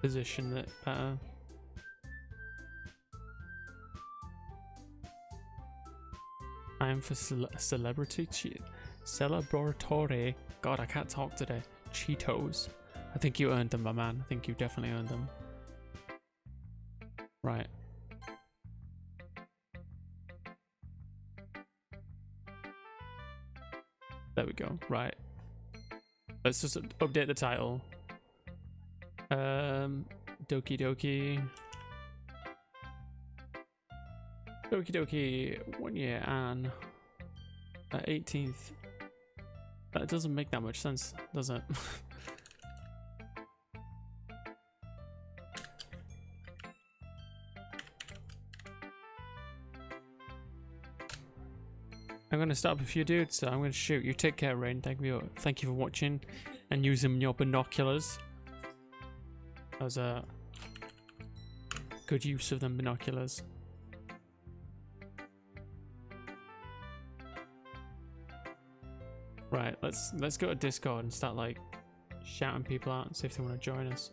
position it better. Time for celebrity celebratory. God, I can't talk today. Cheetos. I think you earned them, my man. I think you definitely earned them. Right. There we go. Right. Let's just update the title. Doki Doki. Doki Doki 1 year and 18th. That doesn't make that much sense, does it? I'm gonna stop a few dudes, so I'm gonna shoot. You take care, Rain. Thank you for watching and using your binoculars. That was a good use of them binoculars. Right, let's go to Discord and start like shouting people out and see if they want to join us.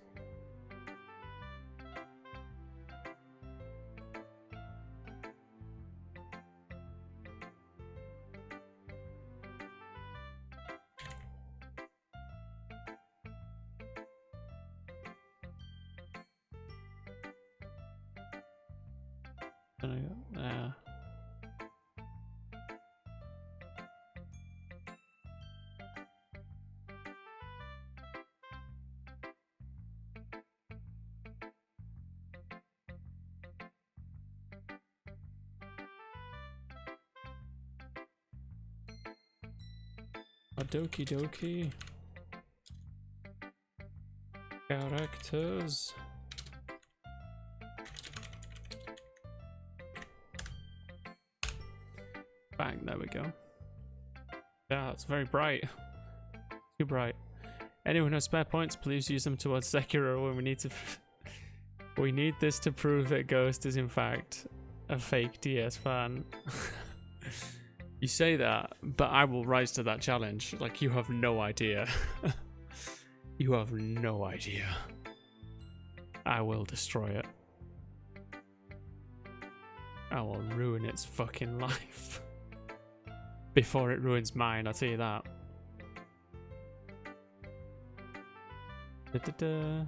Doki Doki characters. Bang, there we go. Yeah, it's very bright. Too bright. Anyone who has spare points, please use them towards Sekiro when we need to. We need this to prove that Ghost is in fact a fake DS fan. You say that, but I will rise to that challenge. Like, you have no idea. You have no idea. I will destroy it. I will ruin its fucking life. Before it ruins mine, I'll tell you that. Da-da-da.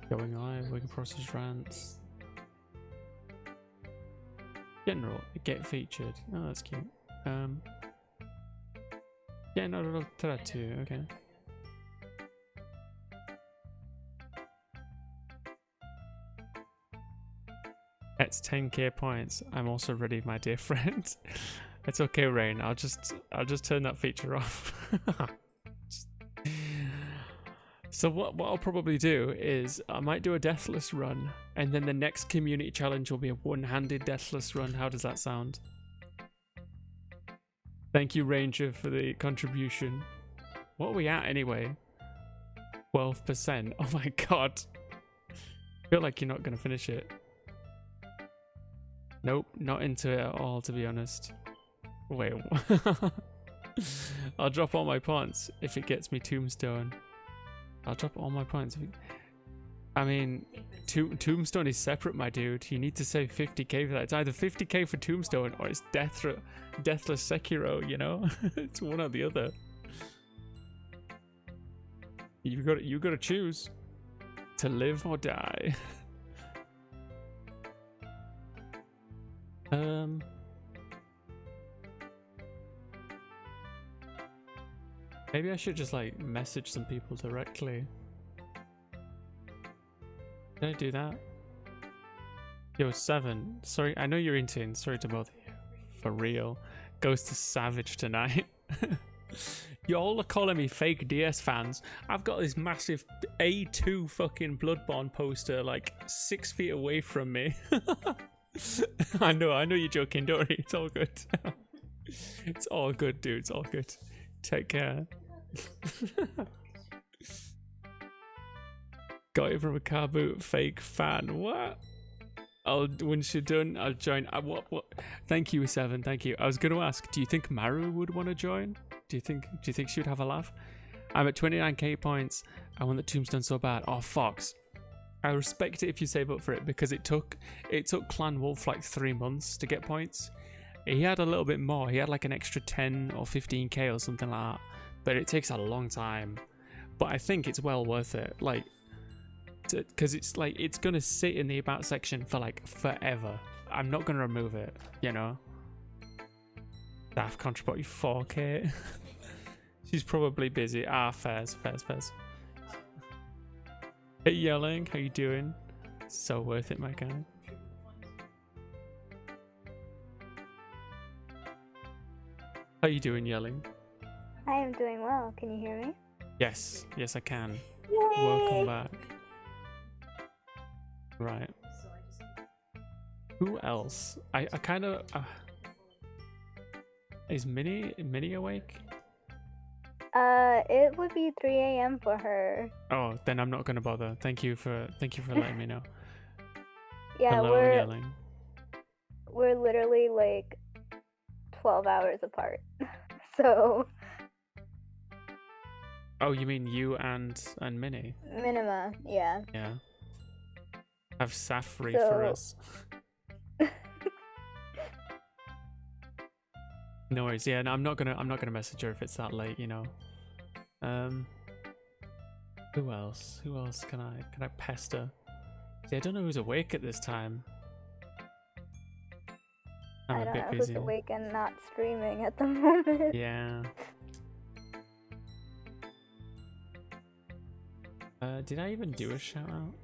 Going live, we can process rants. General, get featured. Oh, that's cute. Yeah, no, that too. Okay. It's 10k points. I'm also ready, my dear friend. It's okay, Rain. I'll just turn that feature off. So what I'll probably do is I might do a deathless run, and then the next community challenge will be a one-handed deathless run. How does that sound? Thank you, Ranger, for the contribution. What are we at anyway? 12%. Oh my god. I feel like you're not going to finish it. Nope, not into it at all, to be honest. Wait. I'll drop all my points if it gets me Tombstone. I'll drop all my points. I mean, Tombstone is separate, my dude. You need to save 50k for that. It's either 50k for Tombstone or it's Deathless Sekiro, you know? It's one or the other. You got to choose to live or die. Maybe I should just like message some people directly. Did I do that? Yo, 7. Sorry, I know you're into. Sorry to bother you. For real. Ghost is savage tonight. You all are calling me fake DS fans. I've got this massive A2 fucking Bloodborne poster like 6 feet away from me. I know you're joking, don't worry. It's all good. It's all good, dude. It's all good. Take care. Got it from a car boot. Fake fan. What? Once you're done, I'll join. What? Thank you, 7. Thank you. I was going to ask, do you think Maru would want to join? Do you think she would have a laugh? I'm at 29k points. I want the tombstone so bad. Oh, Fox. I respect it if you save up for it because it took Clan Wolf like 3 months to get points. He had a little bit more. He had like an extra 10 or 15k or something like that. But it takes a long time. But I think it's well worth it. Like, because it's like it's gonna sit in the about section for like forever. I'm not gonna remove it, you know. Staff contribute 4k. She's probably busy. Ah, fairs. Hey, Yelling, how you doing? So worth it, my guy. How you doing, Yelling? I am doing well. Can you hear me? Yes, I can. Yay! Welcome back. Right. Who else? I kind of. Is Minnie awake? It would be 3 a.m. for her. Oh, then I'm not gonna bother. Thank you for letting me know. Yeah, Hello, Yelling. we're literally like 12 hours apart. So. Oh, you mean you and Minnie? Minima, yeah. Yeah. Have Safri So... for us. No worries. Yeah, no, I'm not gonna message her if it's that late, you know. Who else? Who else can I pester? See, I don't know who's awake at this time. I'm I a don't bit know busy. who's awake and not streaming at the moment. Yeah. Did I even do a shout out?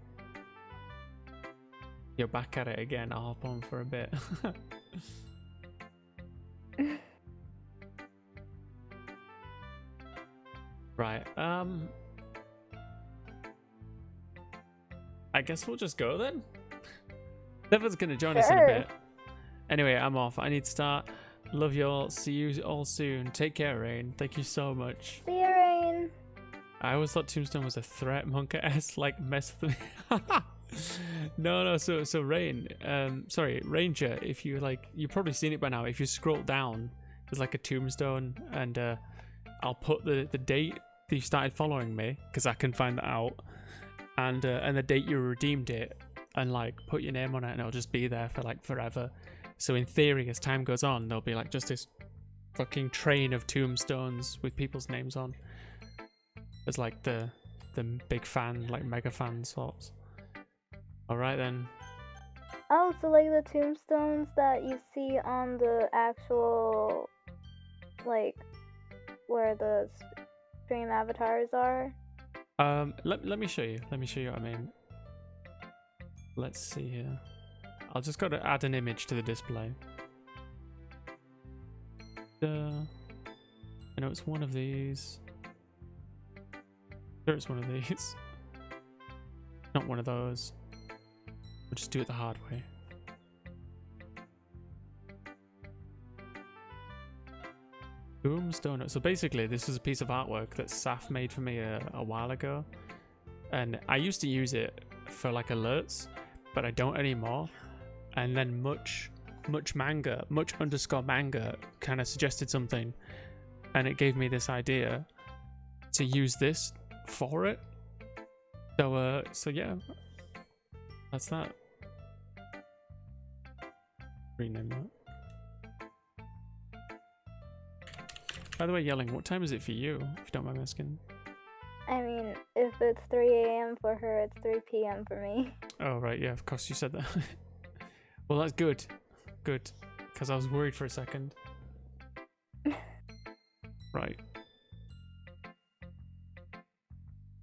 You're back at it again. I'll hop on for a bit. Right. I guess we'll just go then. Never's gonna join us in a bit. Anyway, I'm off. I need to start. Love you all. See you all soon. Take care, Rain. Thank you so much. See you, Rain. I always thought Tombstone was a threat. Monka S like mess with me. No. So Rain. Sorry, Ranger. If you like, you've probably seen it by now. If you scroll down, there's like a tombstone, and I'll put the date that you started following me because I can find that out, and the date you redeemed it, and like put your name on it, and it'll just be there for like forever. So in theory, as time goes on, there'll be like just this fucking train of tombstones with people's names on. As like the big fan, like mega fan sorts. All right then. Oh, so like the tombstones that you see on the actual, like, where the stream avatars are? Let me show you. Let me show you what I mean. Let's see here. I'll just gotta add an image to the display. I know it's one of these. Sure, it's one of these. Not one of those. We'll just do it the hard way. Tombstone. So basically, this is a piece of artwork that Saf made for me a while ago, and I used to use it for like alerts, but I don't anymore. And then much underscore manga kind of suggested something, and it gave me this idea to use this for it. So yeah, that's that. Rename that. By the way, Yelling, what time is it for you, if you don't mind asking? I mean, if it's 3 a.m. for her, it's 3 p.m. for me. Oh, right, yeah, of course you said that. Well, that's good. Good. Because I was worried for a second. Right.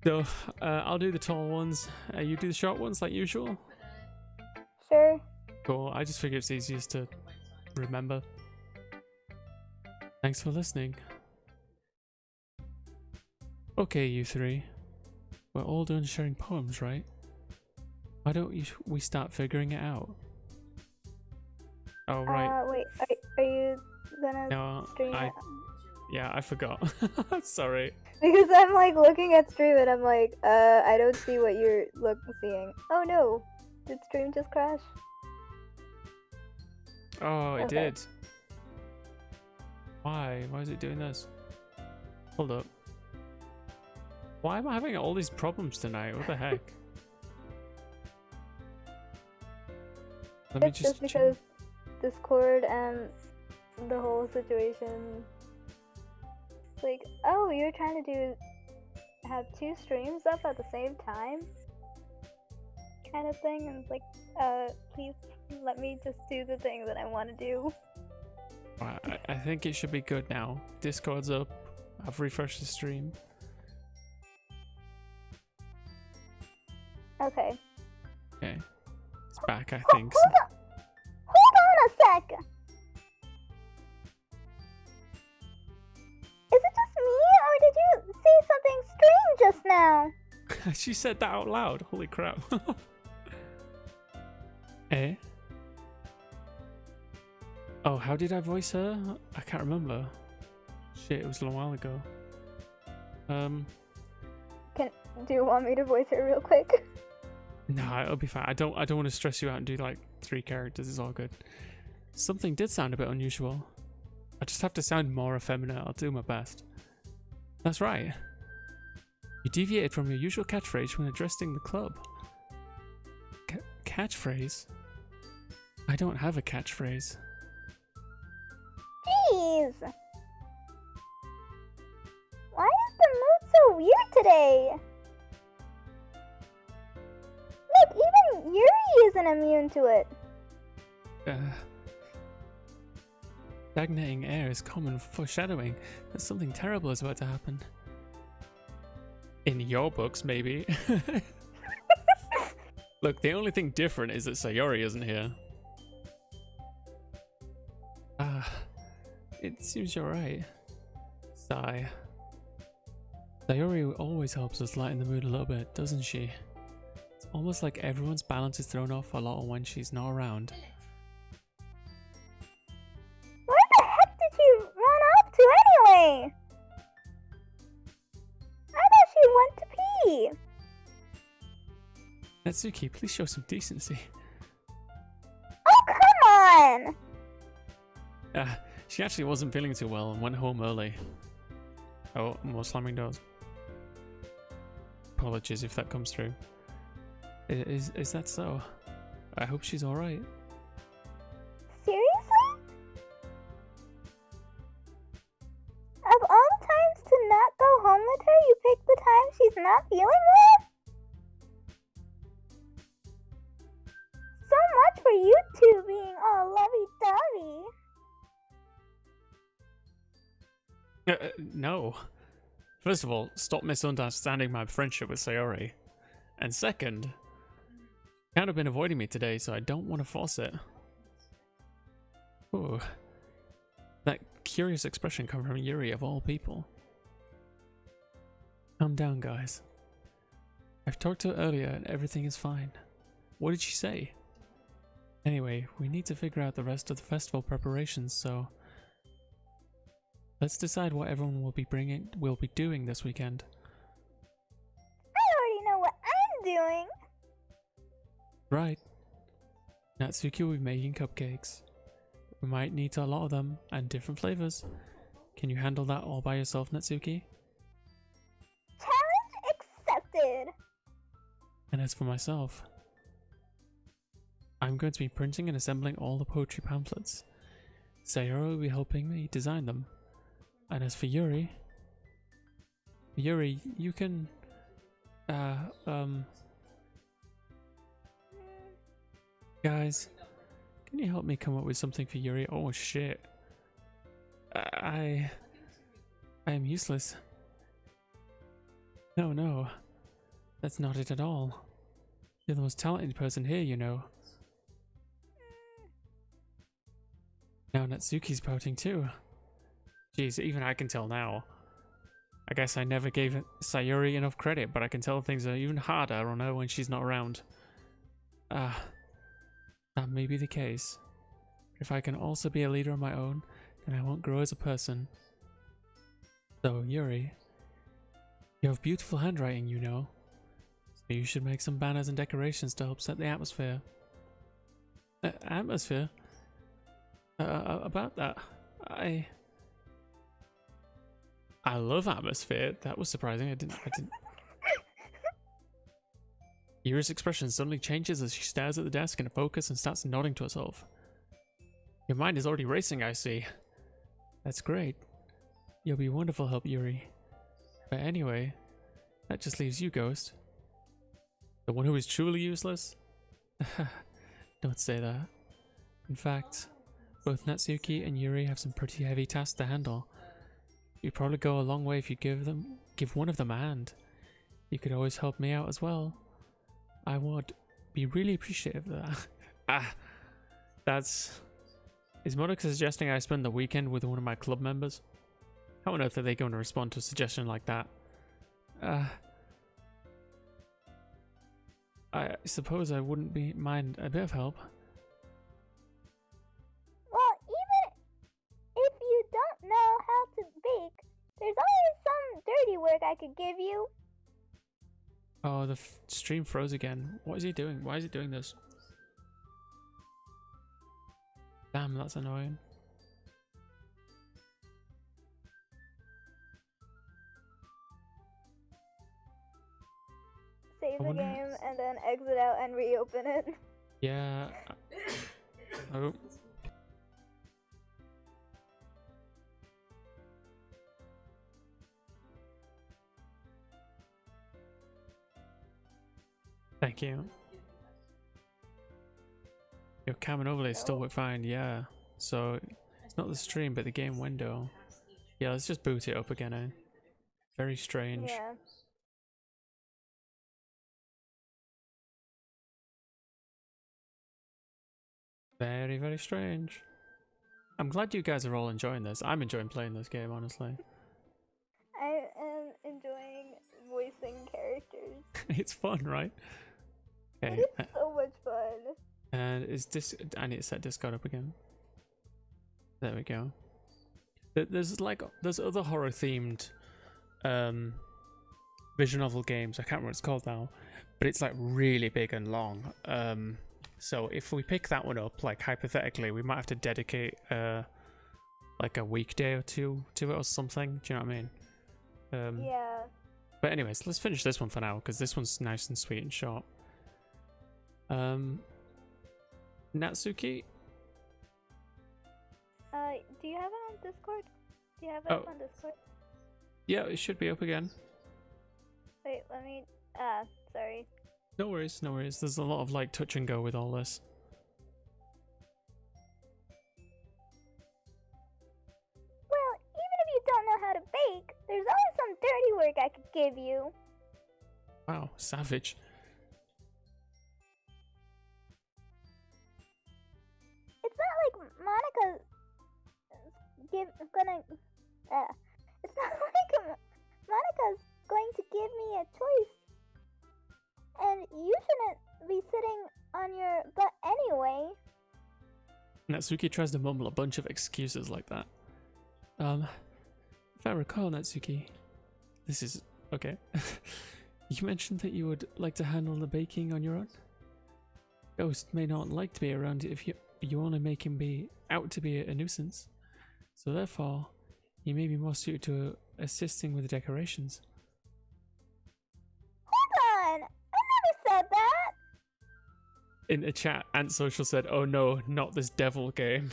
So, I'll do the tall ones. You do the short ones like usual? Sure. Cool. I just figured it's easiest to remember. Thanks for listening. Okay, you three. We're all done sharing poems, right? Why don't we start figuring it out? Oh, right. Wait, are you gonna stream it? Yeah, I forgot. Sorry. Because I'm like looking at stream and I'm like, I don't see what you're seeing. Oh no, did stream just crash? Oh, it did. Why? Why is it doing this? Hold up. Why am I having all these problems tonight? What the heck? Let me It's just because Discord and the whole situation. Like, oh, you're trying to have 2 streams up at the same time? Kind of thing. And it's like, please let me just do the thing that I want to do. I think it should be good now. Discord's up. I've refreshed the stream. Okay. Okay. It's back, I think. Hold on a sec! Is it just me, or did you say something strange just now? She said that out loud. Holy crap. Eh? Oh, how did I voice her? I can't remember. Shit, it was a long while ago. Do you want me to voice her real quick? No, it'll be fine. I don't want to stress you out and do like 3 characters. It's all good. Something did sound a bit unusual. I just have to sound more effeminate. I'll do my best. That's right. You deviated from your usual catchphrase when addressing the club. Catchphrase? I don't have a catchphrase. Jeez! Why is the mood so weird today? Look, even Yuri isn't immune to it. Stagnating air is common foreshadowing that something terrible is about to happen. In your books, maybe. Look, the only thing different is that Sayori isn't here. It seems you're right. Sigh. Sayori always helps us lighten the mood a little bit, doesn't she? It's almost like everyone's balance is thrown off a lot when she's not around. Where the heck did she run off to anyway? I thought she went to pee. Natsuki, please show some decency. Oh, come on! She actually wasn't feeling too well and went home early. Oh, more slamming doors. Apologies if that comes through. Is that so? I hope she's alright. Seriously? Of all times to not go home with her, you pick the time she's not feeling well? So much for you two being all lovey-dovey. No. First of all, stop misunderstanding my friendship with Sayori. And second, kind of been avoiding me today, so I don't want to force it. Ooh. That curious expression coming from Yuri of all people. Calm down, guys. I've talked to her earlier and everything is fine. What did she say? Anyway, we need to figure out the rest of the festival preparations, so let's decide what everyone will be doing this weekend. I already know what I'm doing. Right. Natsuki will be making cupcakes. We might need a lot of them and different flavors. Can you handle that all by yourself, Natsuki? Challenge accepted. And as for myself, I'm going to be printing and assembling all the poetry pamphlets. Sayori will be helping me design them. And as for Yuri, you can, guys, can you help me come up with something for Yuri? Oh shit. I am useless. No, that's not it at all. You're the most talented person here, you know. Now Natsuki's pouting too. Jeez, even I can tell now. I guess I never gave Sayori enough credit, but I can tell things are even harder on her when she's not around. That may be the case. If I can also be a leader on my own, then I won't grow as a person. So, Yuri, you have beautiful handwriting, you know. So you should make some banners and decorations to help set the atmosphere. Atmosphere? About that, I love atmosphere. That was surprising. I didn't Yuri's expression suddenly changes as she stares at the desk in focus and starts nodding to herself. Your mind is already racing, I see. That's great. You'll be a wonderful help, Yuri. But anyway, that just leaves you, Ghost. The one who is truly useless? Don't say that. In fact, both Natsuki and Yuri have some pretty heavy tasks to handle. You'd probably go a long way if you give one of them a hand. You could always help me out as well. I would be really appreciative of that. Is Monica suggesting I spend the weekend with one of my club members? How on earth are they going to respond to a suggestion like that? I suppose I wouldn't mind a bit of help. Well, even if you don't know how to bake, there's always some dirty work I could give you. Oh, the stream froze again. What is he doing? Why is he doing this? Damn, that's annoying. Save the game and then exit out and reopen it. Yeah. Oh. Thank you. Your cam and overlay still work fine, yeah. So it's not the stream, but the game window. Yeah, let's just boot it up again. Eh? Very strange. Yeah. Very, very strange. I'm glad you guys are all enjoying this. I'm enjoying playing this game, honestly. I am enjoying voicing characters. It's fun, right? Okay. It's so much fun. And is this? I need to set Discord up again. There we go. There's other horror themed visual novel games. I can't remember what it's called now, but it's like really big and long. So if we pick that one up, like hypothetically, we might have to dedicate like a weekday or two to it or something. Do you know what I mean? Yeah. But anyways, let's finish this one for now because this one's nice and sweet and short. Natsuki? Do you have it on Discord? Do you have it on Discord? Yeah, it should be up again. Wait, let me, sorry. No worries, no worries. There's a lot of like touch and go with all this. Well, even if you don't know how to bake, there's always some dirty work I could give you. Wow, savage. It's not like Monica's it's not like Monica's going to give me a choice. And you shouldn't be sitting on your butt anyway. Natsuki tries to mumble a bunch of excuses like that. If I recall, Natsuki, this is okay. You mentioned that you would like to handle the baking on your own. Ghost may not like to be around if you only make him be out to be a nuisance. So therefore, he may be more suited to assisting with the decorations. Hold on! I never said that! In the chat, Ant Social said, "Oh no, not this devil game."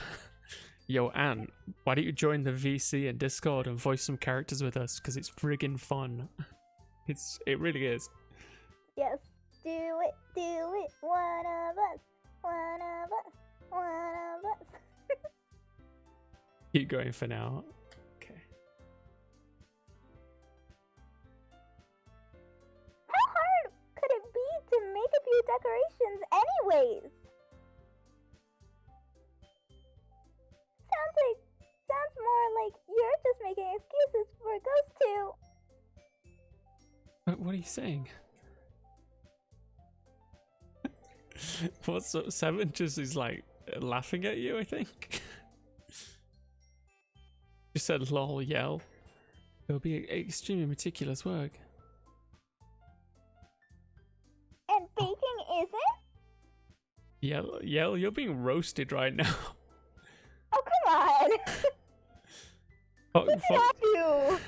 Yo, Ant, why don't you join the VC and Discord and voice some characters with us? Because it's friggin' fun. It really is. Yes, do it, one of us, one of us, one of us. Keep going for now. Okay. How hard could it be to make a few decorations anyways? Sounds more like you're just making excuses for Ghost to. What are you saying? What's up? Seven just is like laughing at you, I think. You said lol, yell. It'll be extremely meticulous work. And baking isn't? Yell, you're being roasted right now. Oh, come on! What did I do?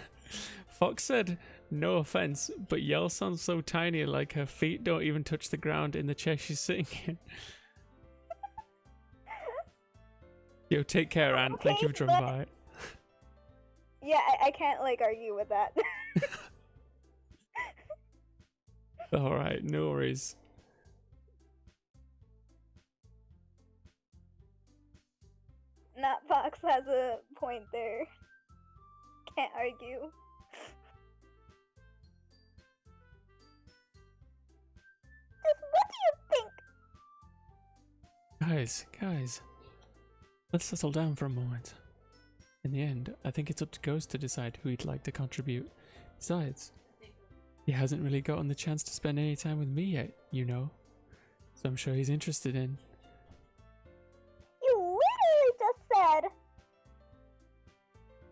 Fox said, no offense, but Yell sounds so tiny, like her feet don't even touch the ground in the chair she's sitting in. Yo, take care, Ant. Okay, Thank you for dropping by. Yeah, I can't like argue with that. Alright, no worries. Not Fox has a point there. Can't argue. Just what do you think? Guys, let's settle down for a moment. In the end, I think it's up to Ghost to decide who he'd like to contribute. Besides, he hasn't really gotten the chance to spend any time with me yet, you know. So I'm sure he's interested in. You literally just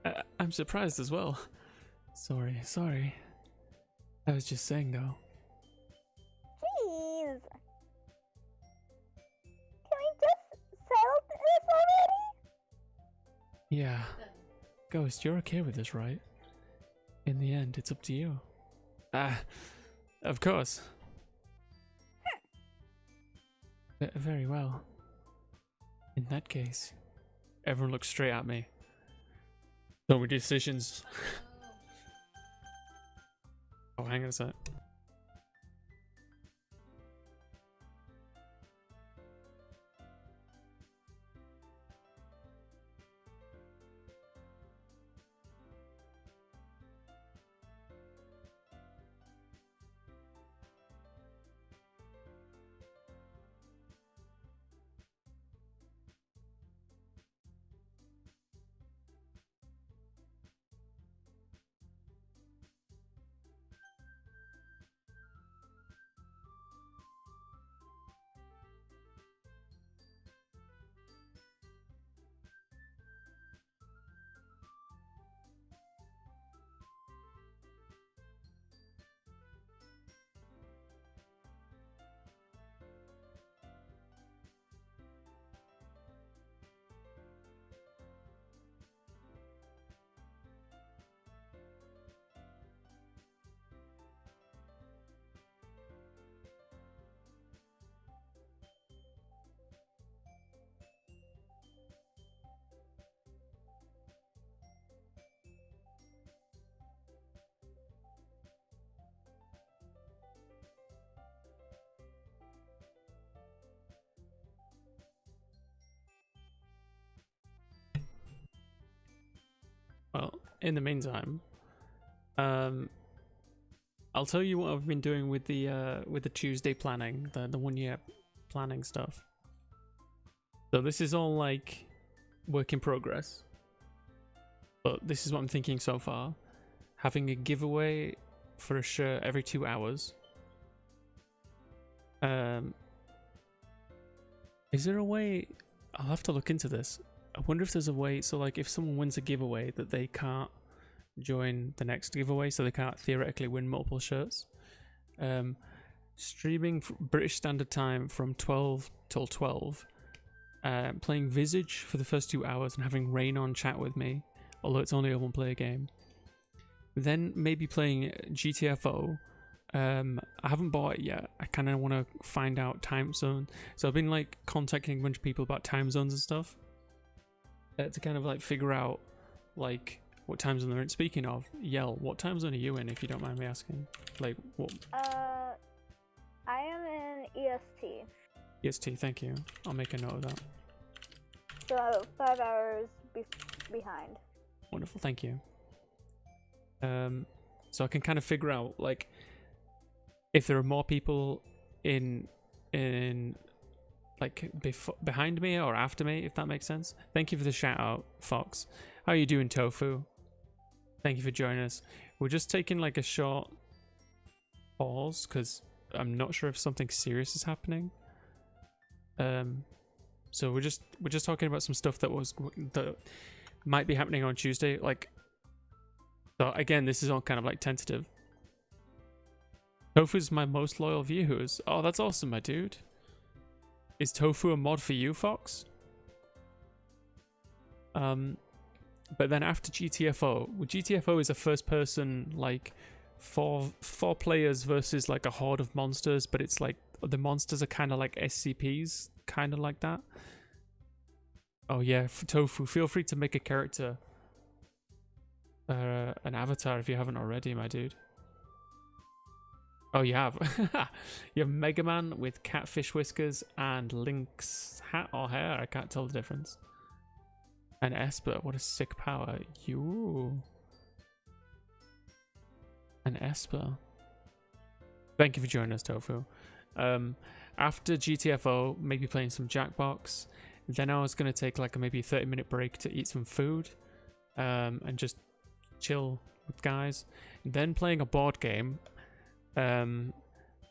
said. I'm surprised as well. Sorry. I was just saying though. Jeez. Can we just settle this already? Yeah. Ghost, you're okay with this, right? In the end, it's up to you. Of course. Very well. In that case, everyone looks straight at me. So many decisions. Oh, hang on a sec. Well, in the meantime, I'll tell you what I've been doing with the Tuesday planning, the 1 year planning stuff. So this is all like work in progress, but this is what I'm thinking so far: having a giveaway for a shirt every 2 hours. Is there a way? I'll have to look into this. I wonder if there's a way, so like if someone wins a giveaway that they can't join the next giveaway, so they can't theoretically win multiple shirts. Streaming British Standard Time from 12 till 12. Playing Visage for the first 2 hours and having Rain on chat with me, although it's only a one-player game. Then maybe playing GTFO. I haven't bought it yet. I kind of want to find out time zone. So I've been like contacting a bunch of people about time zones and stuff. To kind of like figure out like what time zone they're in. Speaking of, Yell, what time zone are you in, if you don't mind me asking? Like what? I am in EST. EST, thank you. I'll make a note of that. So 5 hours behind. Wonderful, thank you. So I can kind of figure out like if there are more people in like behind me or after me, if that makes sense. Thank you for the shout out, Fox. How are you doing, Tofu? Thank you for joining us. We're just taking like a short pause because I'm not sure if something serious is happening. So we're just talking about some stuff that might be happening on Tuesday. Like, so again, this is all kind of like tentative. Tofu's my most loyal viewers. Oh, that's awesome, my dude. Is Tofu a mod for you, Fox? But then after GTFO, well, GTFO is a first person, like four players versus like a horde of monsters, but it's like the monsters are kind of like SCPs, kind of like that. Oh yeah, Tofu, feel free to make a character, an avatar if you haven't already, my dude. Oh, you have. You have Mega Man with catfish whiskers and Link's hat or hair. I can't tell the difference. And Esper, what a sick power. You. An Esper. Thank you for joining us, Tofu. After GTFO, maybe playing some Jackbox. Then I was going to take like a maybe 30-minute break to eat some food. And just chill with guys. Then playing a board game. And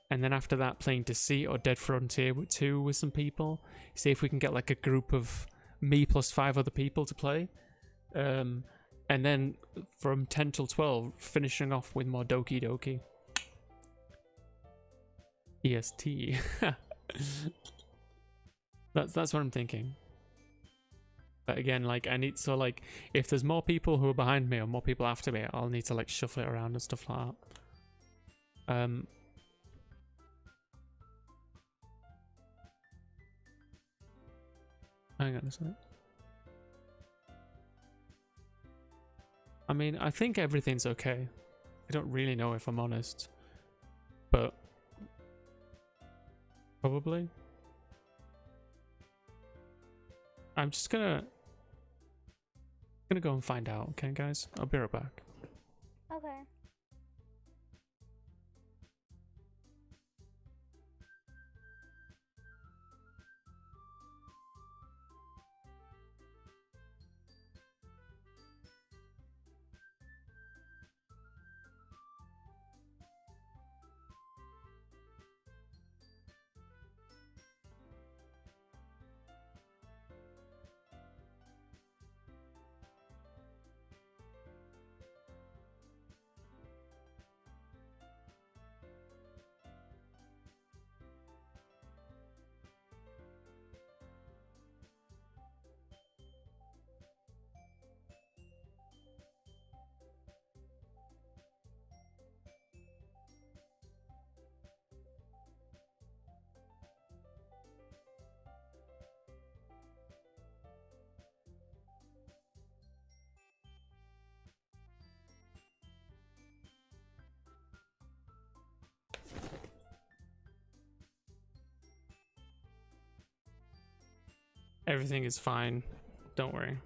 then after that, playing Deceit or Dead Frontier 2 with some people. See if we can get like a group of me plus 5 other people to play. And then from 10 till 12, finishing off with more Doki Doki. EST. That's what I'm thinking. But again, like I need so like if there's more people who are behind me or more people after me, I'll need to like shuffle it around and stuff like that. Hang on a sec. I mean, I think everything's okay. I don't really know if I'm honest, but probably. I'm just gonna go and find out, okay, guys? I'll be right back. Okay. Everything is fine. Don't worry.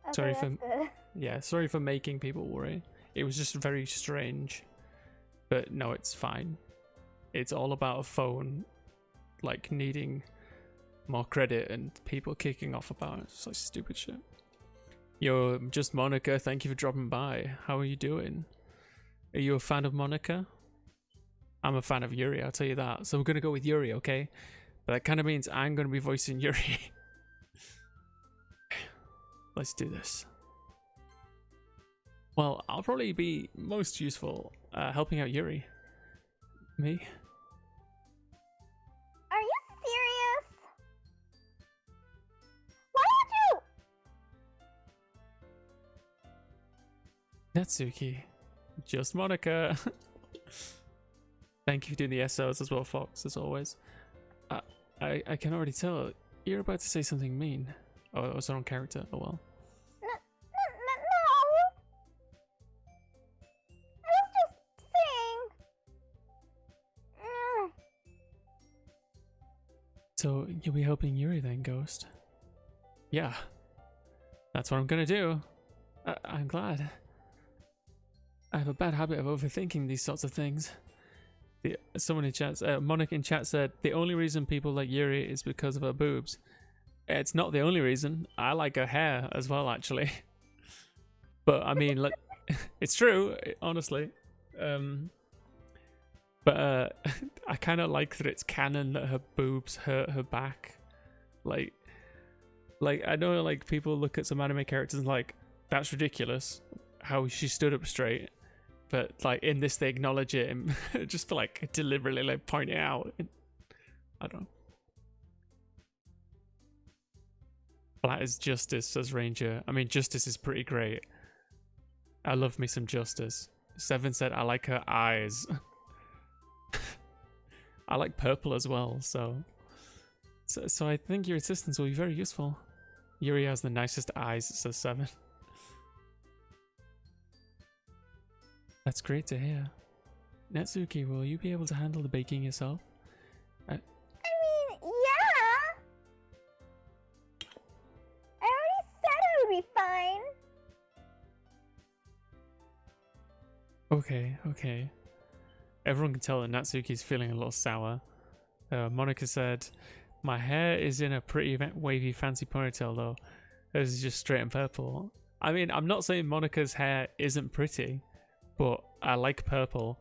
Okay, Sorry that's for good. yeah, sorry for making people worry. It was just very strange. But no, it's fine. It's all about a phone like needing more credit and people kicking off about it. It's like stupid shit. Yo, just Monica, thank you for dropping by. How are you doing? Are you a fan of Monica? I'm a fan of Yuri, I'll tell you that. So we're going to go with Yuri, okay? But that kind of means I'm going to be voicing Yuri. Let's do this. Well, I'll probably be most useful helping out Yuri. Me? Are you serious? Why would you? Natsuki. Just Monica. Thank you for doing the SOs as well, Fox, as always. I can already tell. You're about to say something mean. Oh, it was the wrong character. Oh well. No. I was just saying. So you'll be helping Yuri then, Ghost? Yeah. That's what I'm gonna do. I'm glad. I have a bad habit of overthinking these sorts of things. Someone in chat, Monica in chat said, the only reason people like Yuri is because of her boobs. It's not the only reason. I like her hair as well, actually. But I mean, like, it's true, honestly. But I kind of like that it's canon that her boobs hurt her back. Like I know, like, people look at some anime characters and like, that's ridiculous how she stood up straight. But like in this, they acknowledge it and just to like deliberately like point it out. I don't know. Flat as Justice, says Ranger. I mean, Justice is pretty great. I love me some Justice. Seven said, I like her eyes. I like purple as well, so I think your assistance will be very useful. Yuri has the nicest eyes, says Seven. That's great to hear. Natsuki, will you be able to handle the baking yourself? I mean, yeah. I already said I would be fine. Okay. Everyone can tell that Natsuki's feeling a little sour. Monica said, my hair is in a pretty wavy fancy ponytail though. This is just straight and purple. I mean, I'm not saying Monica's hair isn't pretty, but I like purple.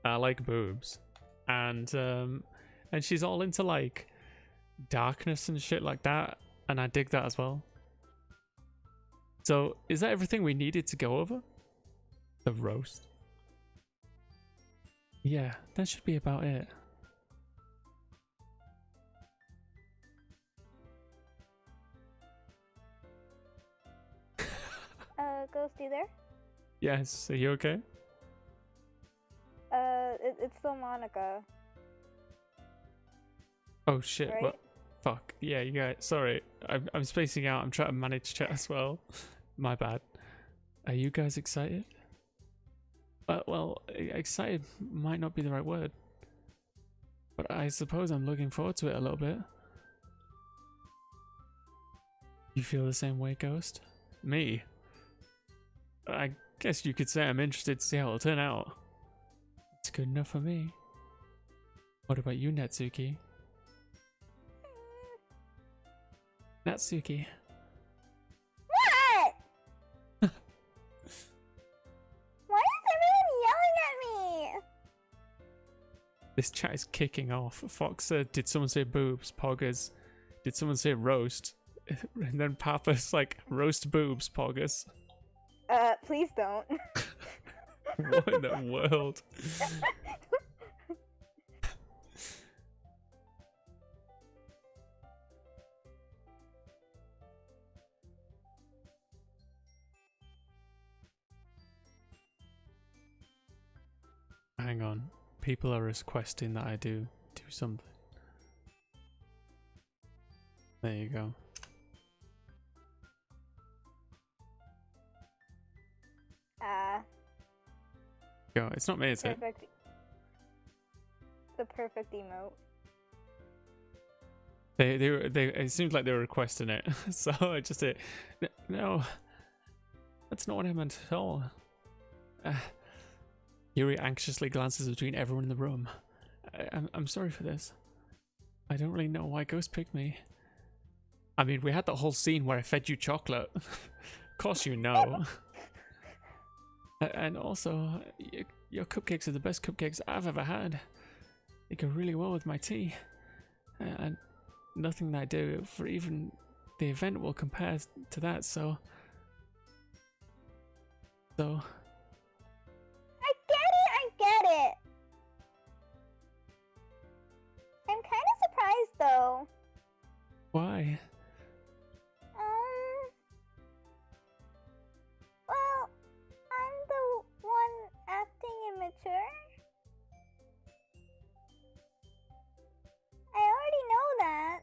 I like boobs. And she's all into like darkness and shit like that. And I dig that as well. So is that everything we needed to go over? The roast? Yeah, that should be about it. Ghost, you there? Yes, are you okay? It's still Monica. Oh shit, right? what? Fuck. Yeah, you guys, sorry. I'm spacing out. I'm trying to manage chat as well. My bad. Are you guys excited? Well, excited might not be the right word. But I suppose I'm looking forward to it a little bit. You feel the same way, Ghost? Me? I guess you could say I'm interested to see how it'll turn out. It's good enough for me. What about you, Natsuki? Natsuki. What? Why is everyone yelling at me? This chat is kicking off. Fox said, did someone say boobs? Poggers. Did someone say roast? And then Papa's like, roast boobs, Poggers. Please don't. What in the world? Hang on. People are requesting that I do something. There you go. Go. It's not me, is it? Perfect. The perfect emote. They it seems like they were requesting it, so I just did. No, that's not what I meant at all. Yuri anxiously glances between everyone in the room. I'm sorry for this. I don't really know why Ghost picked me. I mean, we had that whole scene where I fed you chocolate. Of course you know. And also, your cupcakes are the best cupcakes I've ever had. They go really well with my tea. And nothing that I do for even the event will compare to that, so... I get it! I'm kind of surprised though. Why? Well, I'm the one acting immature. I already know that.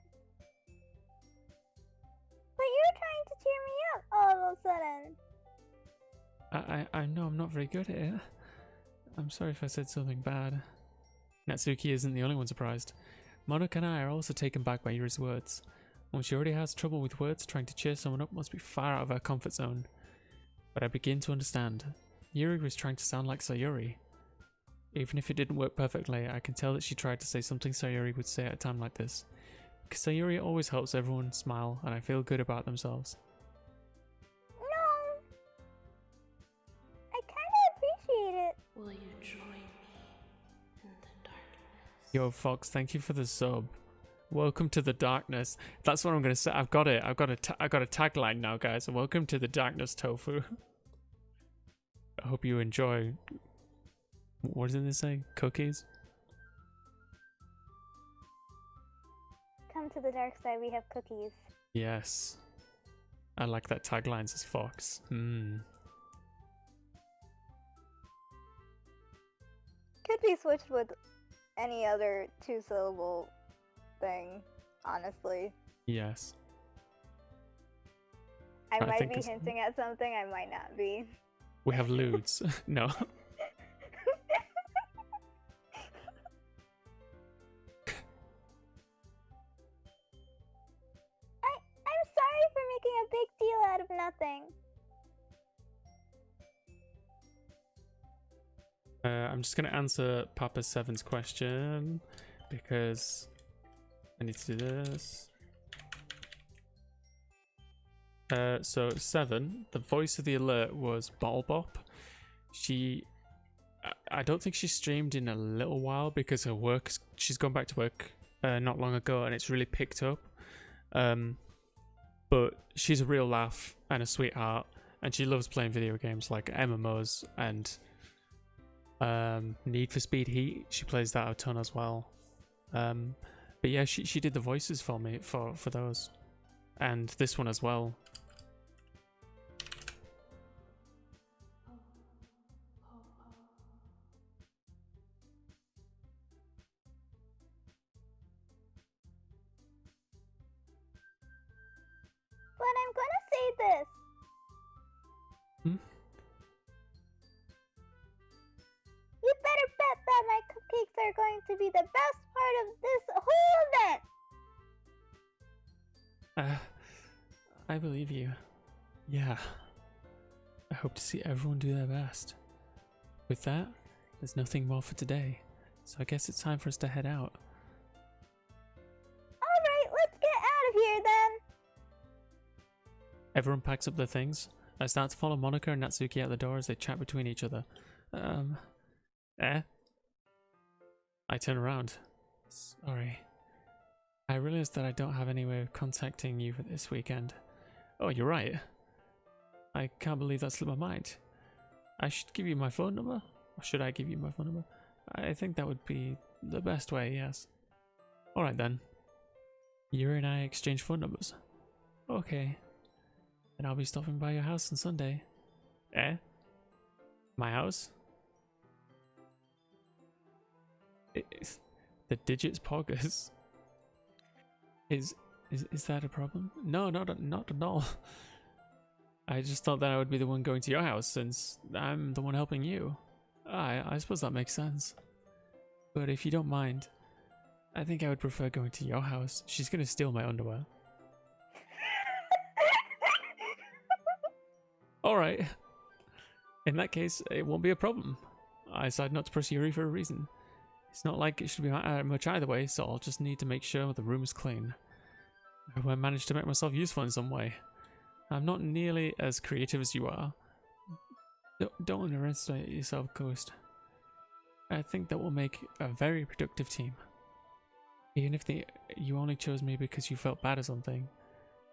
But you're trying to cheer me up all of a sudden. I know I'm not very good at it. I'm sorry if I said something bad. Natsuki isn't the only one surprised. Monica and I are also taken back by Yuri's words. When she already has trouble with words, trying to cheer someone up must be far out of her comfort zone. But I begin to understand. Yuri was trying to sound like Sayuri. Even if it didn't work perfectly, I can tell that she tried to say something Sayuri would say at a time like this. Because Sayuri always helps everyone smile and I feel good about themselves. No. I kind of appreciate it. Will you join me in the darkness? Yo, Fox, thank you for the sub. Welcome to the darkness. That's what I'm gonna say. I've got it. I've got a tagline now, guys. Welcome to the darkness, Tofu. I hope you enjoy. What did they say? Cookies? Come to the dark side, we have cookies. Yes. I like that tagline, says Fox. Could be switched with any other two-syllable thing, honestly. Yes. I I might think be it's- hinting at something, I might not be. We have lewds. No. I'm sorry for making a big deal out of nothing. I'm just going to answer Papa Seven's question because I need to do this. So Seven, the voice of the alert was Bottle Bop. I don't think she streamed in a little while because her work, she's gone back to work not long ago and it's really picked up. But she's a real laugh and a sweetheart, and she loves playing video games like MMOs and Need for Speed Heat. She plays that a ton as well. But yeah, she did the voices for me for those, and this one as well. But I'm gonna say this. You better bet that my cupcakes are going to be the best part of this whole event. I believe you. Yeah. I hope to see everyone do their best. With that, there's nothing more for today, so I guess it's time for us to head out. Alright, let's get out of here then. Everyone packs up their things. I start to follow Monica and Natsuki out the door as they chat between each other. I turn around. Sorry. I realized that I don't have any way of contacting you for this weekend. Oh, you're right. I can't believe that slipped my mind. I should give you my phone number? Or should I give you my phone number? I think that would be the best way, yes. Alright then. Yuri and I exchange phone numbers. Okay. And I'll be stopping by your house on Sunday. My house? The digits poggers. Is that a problem? No, not at all. I just thought that I would be the one going to your house since I'm the one helping you. I suppose that makes sense. But if you don't mind, I think I would prefer going to your house. She's gonna steal my underwear. Alright. In that case, it won't be a problem. I decided not to press Yuri for a reason. It's not like it should be much either way, so I'll just need to make sure the room is clean. I hope I managed to make myself useful in some way. I'm not nearly as creative as you are. Don't underestimate yourself, Ghost. I think that will make a very productive team. Even if you only chose me because you felt bad or something.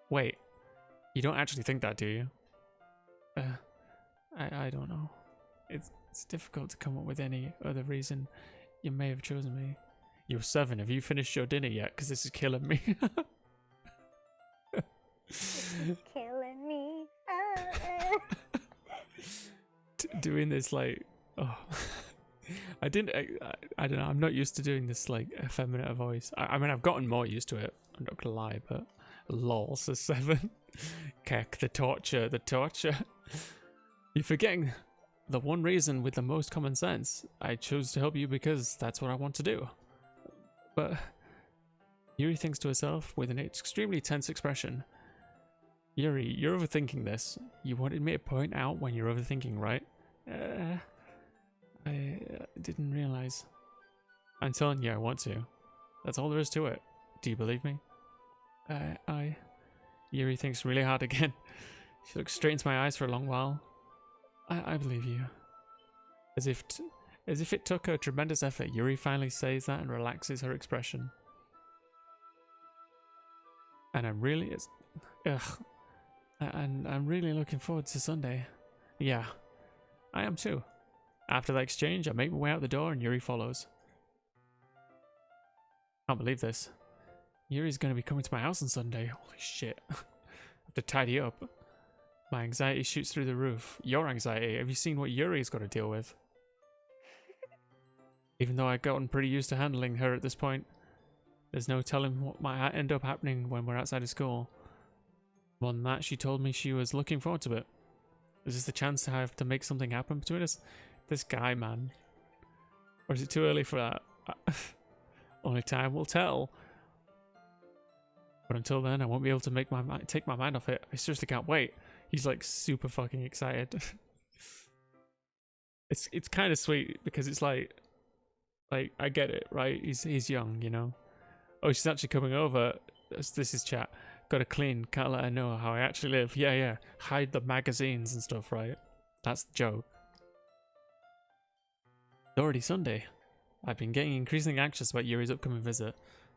Wait, you don't actually think that, do you? I don't know. It's difficult to come up with any other reason you may have chosen me. You're 7. Have you finished your dinner yet? Because this is killing me. This is killing me. Doing this like, oh, I don't know. I'm not used to doing this like effeminate voice. I mean, I've gotten more used to it. I'm not gonna lie, but lol says 7. Keck, the torture. You're forgetting the one reason with the most common sense. I chose to help you because that's what I want to do. But Yuri thinks to herself with an extremely tense expression. Yuri, you're overthinking this. You wanted me to point out when you're overthinking, right? I didn't realize. I'm telling you I want to. That's all there is to it. Do you believe me? Yuri thinks really hard again. She looks straight into my eyes for a long while. I believe you. As if it took a tremendous effort, Yuri finally says that and relaxes her expression. And I'm really looking forward to Sunday. Yeah, I am too. After that exchange, I make my way out the door and Yuri follows. Can't believe this. Yuri's going to be coming to my house on Sunday. Holy shit. have to tidy up. My anxiety shoots through the roof. Your anxiety? Have you seen what Yuri's got to deal with? Even though I've gotten pretty used to handling her at this point, there's no telling what might end up happening when we're outside of school. More than that, she told me she was looking forward to it. Is this the chance to have to make something happen between us? This guy, man. Or is it too early for that? Only time will tell. But until then, I won't be able to take my mind off it. I seriously can't wait. He's like super fucking excited. It's kind of sweet because it's like I get it, right? He's young, you know. Oh, she's actually coming over. This is chat. Gotta clean. Can't let her know how I actually live. Yeah. Hide the magazines and stuff, right? That's the joke. It's already Sunday. I've been getting increasingly anxious about Yuri's upcoming visit.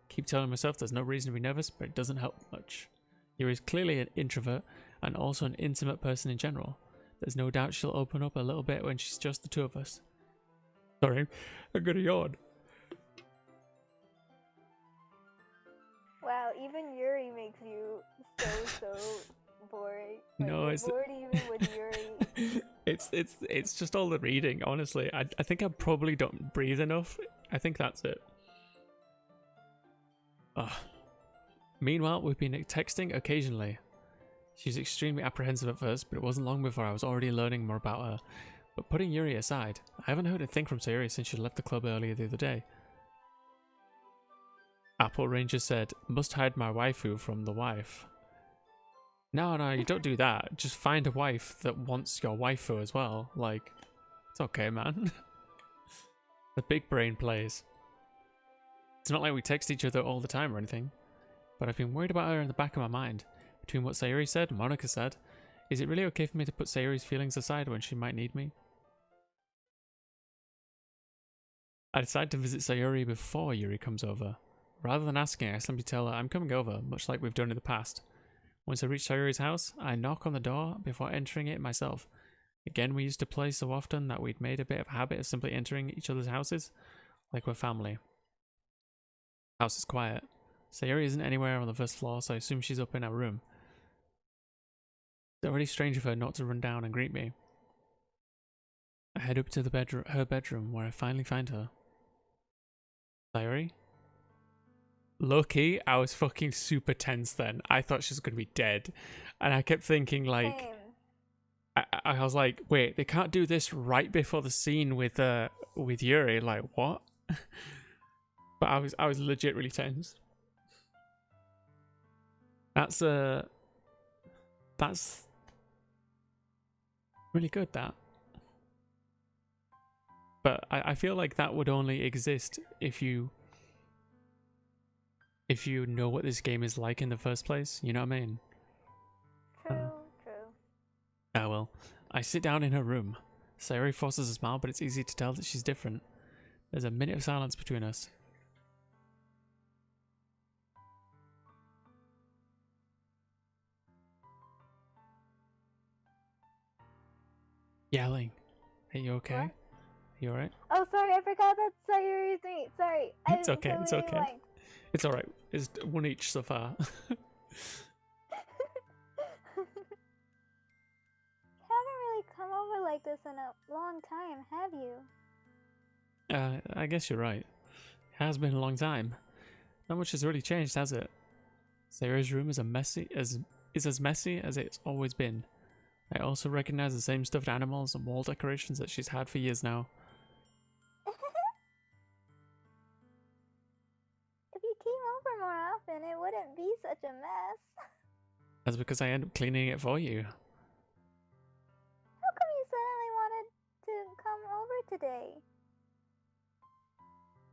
Keep telling myself there's no reason to be nervous, but it doesn't help much. Yuri's clearly an introvert and also an intimate person in general. There's no doubt she'll open up a little bit when she's just the two of us. Sorry, I'm gonna yawn. Wow, even Yuri makes you so boring. Like, No, you're it's bored even with Yuri. it's just all the reading, honestly. I think I probably don't breathe enough. I think that's it. Meanwhile, we've been texting occasionally. She was extremely apprehensive at first, but it wasn't long before I was already learning more about her. But putting Yuri aside, I haven't heard a thing from Sayuri since she left the club earlier the other day. Apple Ranger said, must hide my waifu from the wife. No, you don't do that. Just find a wife that wants your waifu as well. Like, it's okay, man. The big brain plays. It's not like we text each other all the time or anything, but I've been worried about her in the back of my mind. Between what Sayuri said and Monica said, is it really okay for me to put Sayuri's feelings aside when she might need me? I decide to visit Sayuri before Yuri comes over. Rather than asking, I simply tell her I'm coming over, much like we've done in the past. Once I reach Sayuri's house, I knock on the door before entering it myself. Again, we used to play so often that we'd made a bit of a habit of simply entering each other's houses, like we're family. House is quiet. Sayuri isn't anywhere on the first floor, so I assume she's up in her room. It's already strange of her not to run down and greet me. I head up to her bedroom, where I finally find her. Sayuri? Low-key, I was fucking super tense then. I thought she was going to be dead. And I kept thinking, like... Same. I was like, wait, they can't do this right before the scene with Yuri. Like, what? But I was legit really tense. That's really good, that. But I feel like that would only exist if you know what this game is like in the first place. You know what I mean? True. Oh well. I sit down in her room. Sayuri forces a smile, but it's easy to tell that she's different. There's a minute of silence between us. Yelling. Are you okay? What? Are you alright? Oh, sorry, I forgot that's Sayuri's name. Sorry. It's okay, it's okay. It's alright. It's one each so far. Haven't really come over like this in a long time, have you? I guess you're right. It has been a long time. Not much has really changed, has it? Sayuri's room is as messy as it's always been. I also recognize the same stuffed animals and wall decorations that she's had for years now. If you came over more often, it wouldn't be such a mess. That's because I end up cleaning it for you. How come you suddenly wanted to come over today?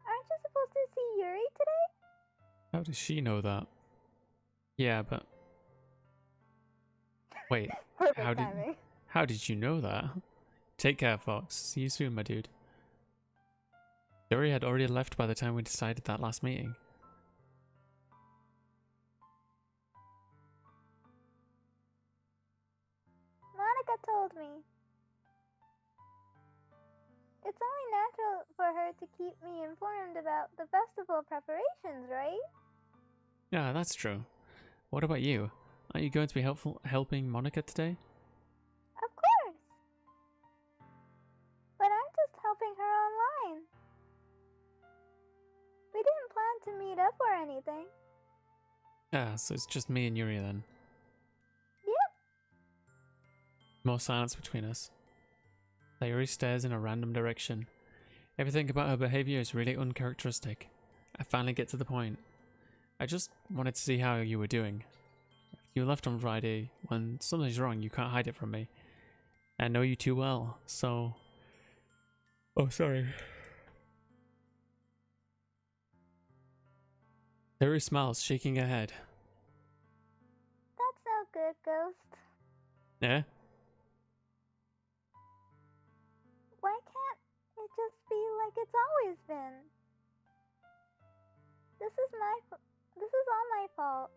Aren't you supposed to see Yuri today? How does she know that? Yeah, but... Wait, Perfect timing. how did you know that? Take care, Fox. See you soon, my dude. Yuri had already left by the time we decided that last meeting. Monica told me. It's only natural for her to keep me informed about the festival preparations, right? Yeah, that's true. What about you? Are you going to be helping Monica today? Of course! But I'm just helping her online. We didn't plan to meet up or anything. Yeah, so it's just me and Yuri then. Yep. More silence between us. Sayuri stares in a random direction. Everything about her behavior is really uncharacteristic. I finally get to the point. I just wanted to see how you were doing. You left on Friday. When something's wrong, you can't hide it from me. I know you too well, so... Oh, sorry. Sayuri smiles, shaking her head. That's no good, Ghost. Yeah? Why can't it just be like it's always been? This is all my fault.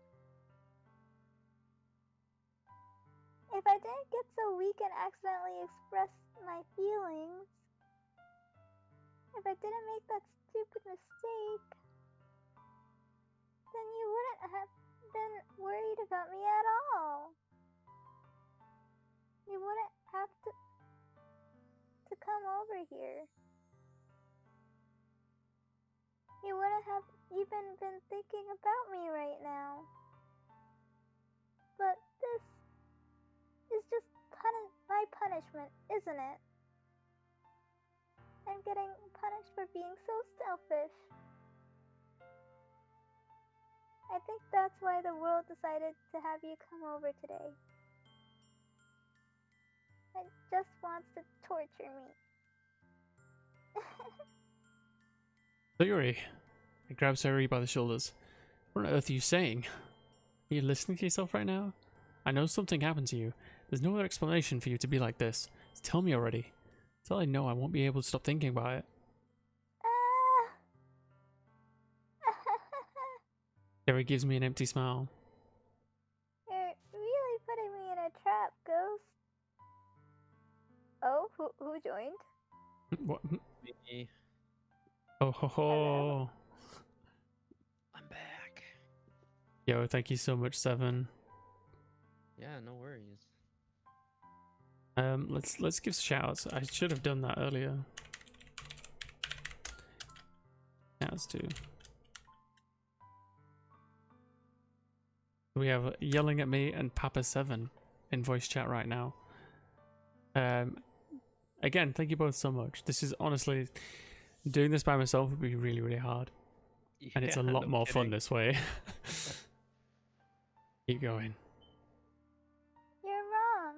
If I didn't get so weak and accidentally express my feelings, if I didn't make that stupid mistake, then you wouldn't have been worried about me at all. You wouldn't have to come over here. You wouldn't have even been thinking about me right now. But this is just my punishment, isn't it? I'm getting punished for being so selfish. I think that's why the world decided to have you come over today. It just wants to torture me. Sayuri. I grab Sayuri by the shoulders. What on earth are you saying? Are you listening to yourself right now? I know something happened to you. There's no other explanation for you to be like this. Just tell me already. Until I know, I won't be able to stop thinking about it. Sayuri gives me an empty smile. You're really putting me in a trap, Ghost. Oh, who joined? What? Me. Oh ho ho. I'm back. Yo, thank you so much, Seven. Yeah, no worries. Let's give shouts. I should have done that earlier. Shouts too. We have Yelling at Me and Papa7 in voice chat right now. Again, thank you both so much. This is honestly, doing this by myself would be really, really hard. And it's a lot more fun this way. Keep going. You're wrong.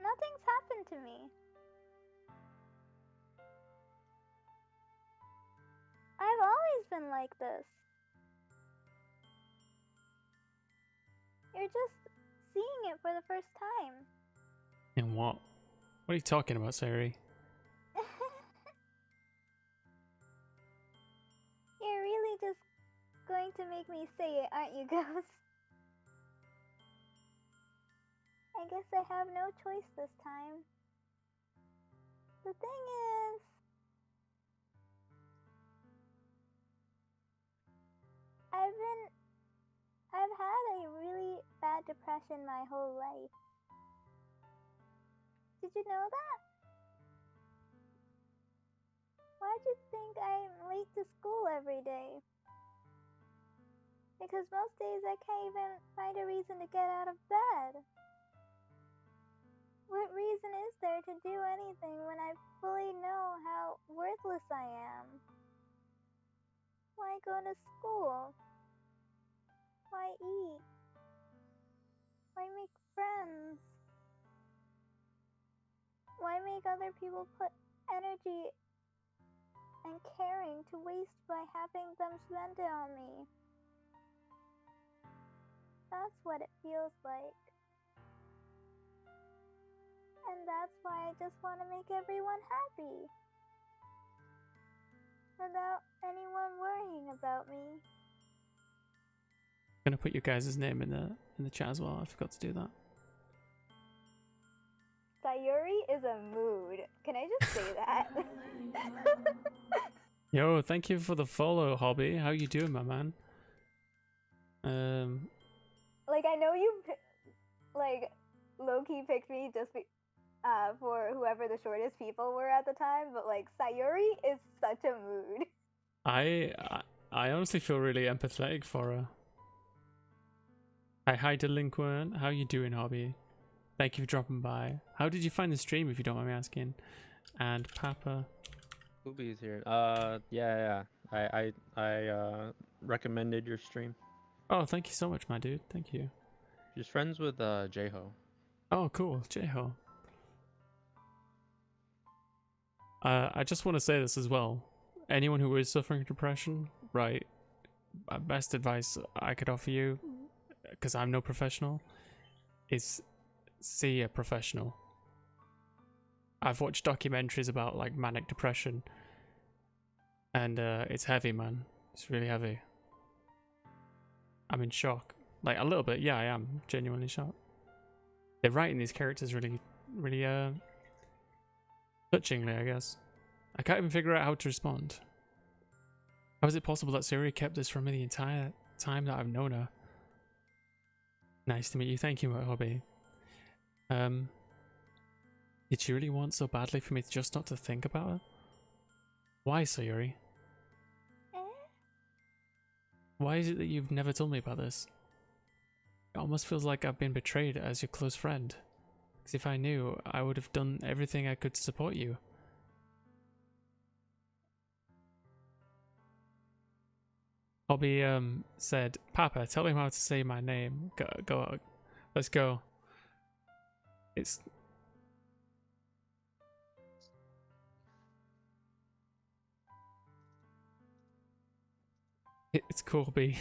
Nothing's happened to me. I've always been like this. You're just seeing it for the first time. And what? What are you talking about, Sayuri? You're really just going to make me say it, aren't you, Ghost? I guess I have no choice this time. The thing is, I've had a really bad depression my whole life. Did you know that? Why'd you think I'm late to school every day? Because most days I can't even find a reason to get out of bed. What reason is there to do anything when I fully know how worthless I am? Why go to school? Why eat? Why make friends? Why make other people put energy and caring to waste by having them spend it on me? That's what it feels like. And that's why I just want to make everyone happy. Without anyone worrying about me. I'm gonna put your guys' name in the chat as well. I forgot to do that. Sayuri is a mood. Can I just say that? Yo, thank you for the follow, Hobby. How you doing, my man? Like, I know you, like, low-key picked me just for whoever the shortest people were at the time, but, like, Sayuri is such a mood. I honestly feel really empathetic for her. Hi Delinquent, how you doing, Hobby? Thank you for dropping by. How did you find the stream, if you don't mind me asking? And Papa. Kubi's here. Yeah. I recommended your stream. Oh, thank you so much, my dude. Thank you. She's friends with J-Ho. Oh, cool. J-Ho. I just want to say this as well. Anyone who is suffering depression, right? Best advice I could offer you, because I'm no professional, is see a professional. I've watched documentaries about like manic depression, and it's heavy, man. It's really heavy. I'm in shock. Like a little bit, yeah, I am genuinely shocked. They're writing these characters really touchingly, I guess. I can't even figure out how to respond. How is it possible that Sayuri kept this from me the entire time that I've known her? Nice to meet you. Thank you, Hobby. Did she really want so badly for me to just not to think about her? Why, Sayuri? Why is it that you've never told me about this? It almost feels like I've been betrayed as your close friend. Because if I knew, I would have done everything I could to support you. Hobby said, Papa, tell him how to say my name. Go, let's go. It's Corby.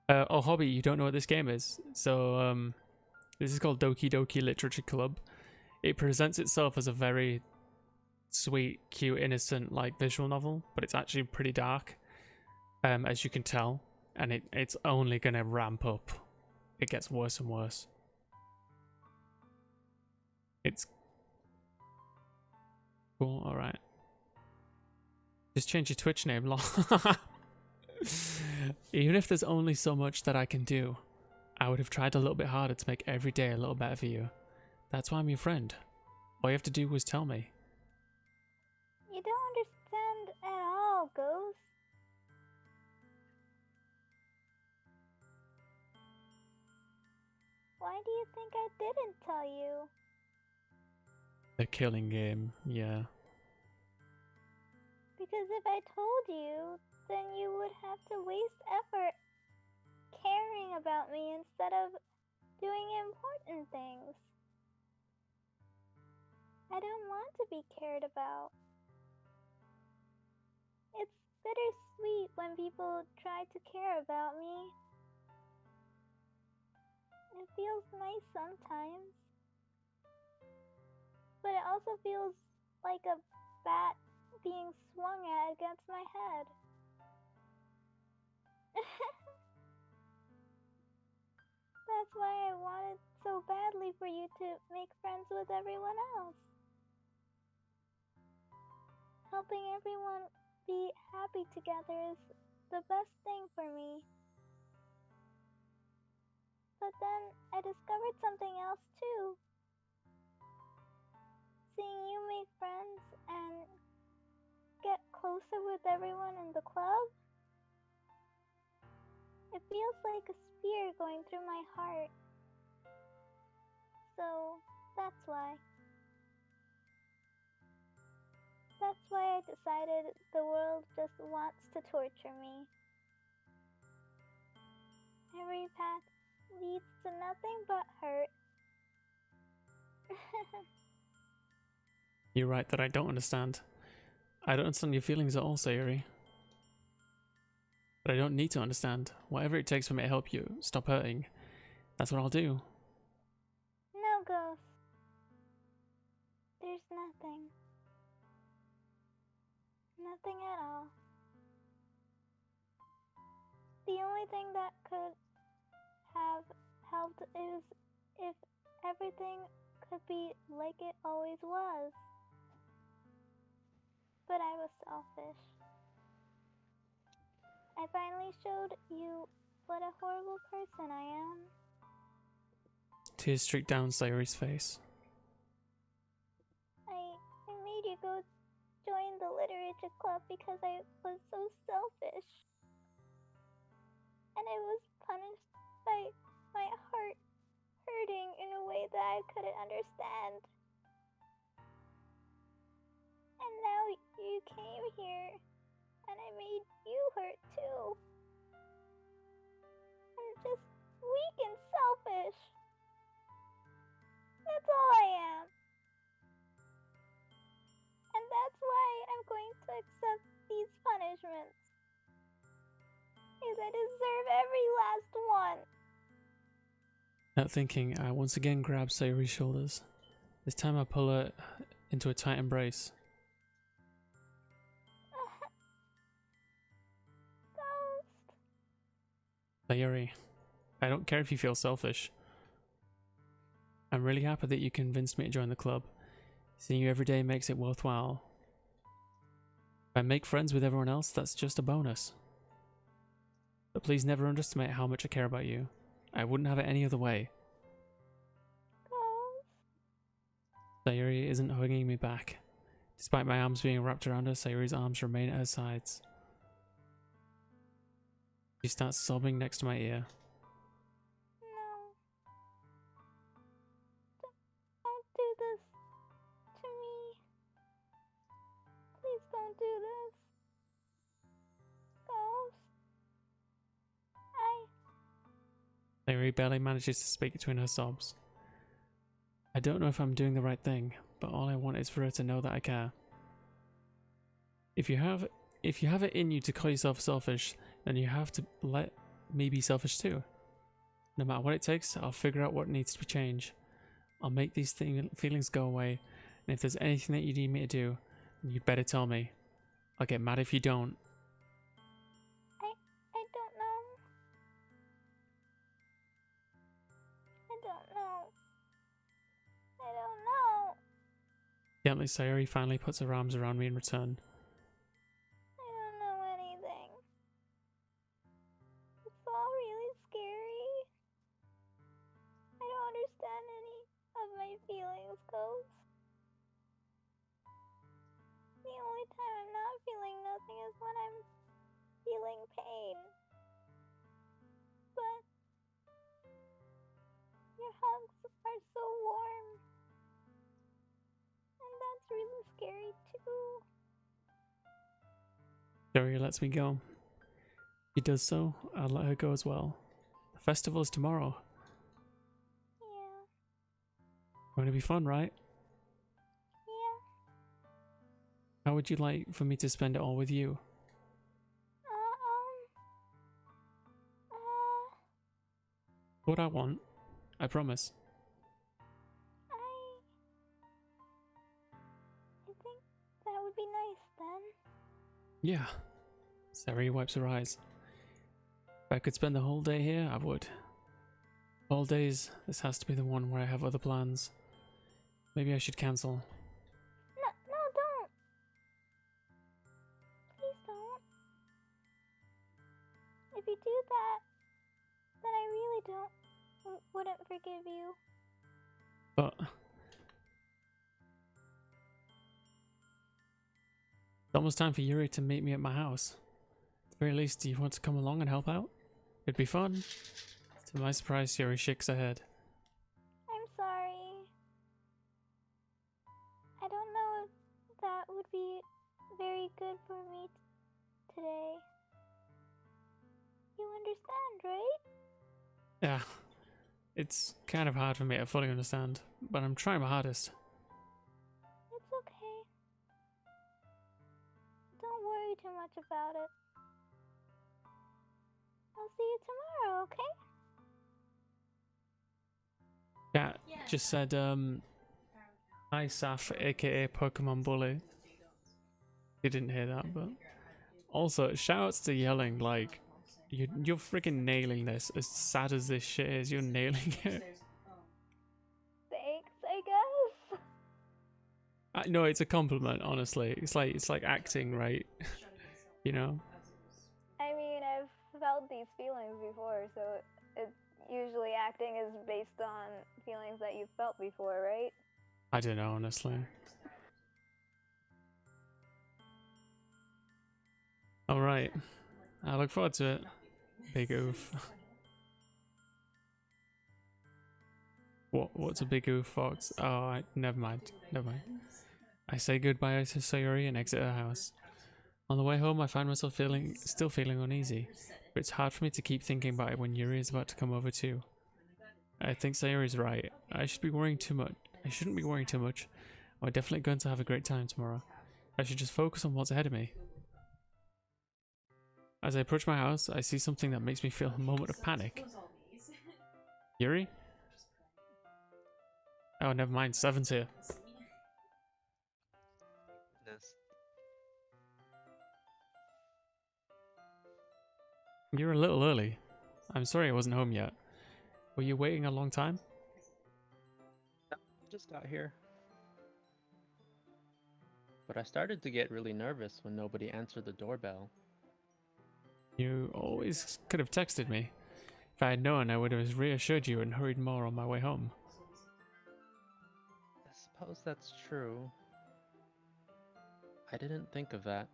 Oh, Hobby, you don't know what this game is. So, this is called Doki Doki Literature Club. It presents itself as a very sweet, cute, innocent, like, visual novel, but it's actually pretty dark, as you can tell, and it's only gonna ramp up. It gets worse and worse. It's cool, alright. Just change your Twitch name, lol. Even if there's only so much that I can do, I would have tried a little bit harder to make every day a little better for you. That's why I'm your friend. All you have to do was tell me. You don't understand at all, Ghost. Why do you think I didn't tell you? The killing game, yeah. Because if I told you, then you would have to waste effort caring about me instead of doing important things. I don't want to be cared about. It's bittersweet when people try to care about me. It feels nice sometimes. But it also feels like a bat being swung at against my head. That's why I wanted so badly for you to make friends with everyone else. Helping everyone be happy together is the best thing for me. But then I discovered something else too. Seeing you make friends and get closer with everyone in the club, it feels like a spear going through my heart. So that's why. That's why I decided the world just wants to torture me. Every path leads to nothing but hurt. You're right that I don't understand. I don't understand your feelings at all, Sayuri. But I don't need to understand. Whatever it takes for me to help you stop hurting, that's what I'll do. No, Ghost. There's nothing. Nothing at all. The only thing that could have helped is if everything could be like it always was. But I was selfish. I finally showed you what a horrible person I am. Tears streaked down Sayori's face. I made you go join the literature club because I was so selfish. And I was punished by my heart hurting in a way that I couldn't understand. And now you came here, and I made you hurt too. I'm just weak and selfish. That's all I am. And that's why I'm going to accept these punishments. Because I deserve every last one. Not thinking, I once again grab Sayori's shoulders. This time I pull her into a tight embrace. Ghost. Sayori, I don't care if you feel selfish. I'm really happy that you convinced me to join the club. Seeing you every day makes it worthwhile. If I make friends with everyone else, that's just a bonus. But please never underestimate how much I care about you. I wouldn't have it any other way. Ghost. Sayori isn't hugging me back. Despite my arms being wrapped around her, Sayori's arms remain at her sides. She starts sobbing next to my ear. No. Don't do this to me. Please don't do this. Ghost. Sayori barely manages to speak between her sobs. I don't know if I'm doing the right thing, but all I want is for her to know that I care. If you have it in you to call yourself selfish, then you have to let me be selfish too. No matter what it takes, I'll figure out what needs to be changed. I'll make these feelings go away, and if there's anything that you need me to do, then you'd better tell me. I'll get mad if you don't. I don't know. I don't know. I don't know. Gently, Sayori finally puts her arms around me in return. I don't know anything. It's all really scary. I don't understand any of my feelings, Ghost. The only time I'm not feeling nothing is when I'm feeling pain. But your hugs are so warm. And that's really scary too. Sayori lets me go. If he does so, I'll let her go as well. The festival is tomorrow. Yeah. Going to be fun, right? Yeah. How would you like for me to spend it all with you? What I want, I promise. I think that would be nice then. Yeah. Sayori wipes her eyes. If I could spend the whole day here, I would. All days, this has to be the one where I have other plans. Maybe I should cancel. No, don't. Please don't. If you do that, then I really wouldn't forgive you. But it's almost time for Yuri to meet me at my house. At the very least, do you want to come along and help out? It'd be fun. To my surprise, Yuri shakes her head. I'm sorry. I don't know if that would be very good for me today. You understand, right? Yeah, it's kind of hard for me to fully understand, but I'm trying my hardest. It's okay. Don't worry too much about it. I'll see you tomorrow, okay? Cat just said, hi Saf, aka Pokemon Bully. You didn't hear that, but also shoutouts to yelling. Like, you're freaking nailing this. As sad as this shit is, you're nailing it. Thanks, I guess. No, it's a compliment, honestly. It's like acting, right? You know. I mean, I've felt felt these feelings before, so it's usually acting is based on feelings that you've felt before, right? I don't know, honestly. Alright. I look forward to it. Big oof. What's a big oof, Fox? Oh, never mind. Never mind. I say goodbye to Sayori and exit her house. On the way home, I find myself still feeling uneasy, but it's hard for me to keep thinking about it when Yuri is about to come over too. I think Sayori's right. I shouldn't be worrying too much. I'm definitely going to have a great time tomorrow. I should just focus on what's ahead of me. As I approach my house, I see something that makes me feel a moment of panic. Yuri? Oh, never mind. Seven's here. Yes. You're a little early. I'm sorry I wasn't home yet. Were you waiting a long time? Just got here. But I started to get really nervous when nobody answered the doorbell. You always could have texted me. If I had known, I would have reassured you and hurried more on my way home. I suppose that's true. I didn't think of that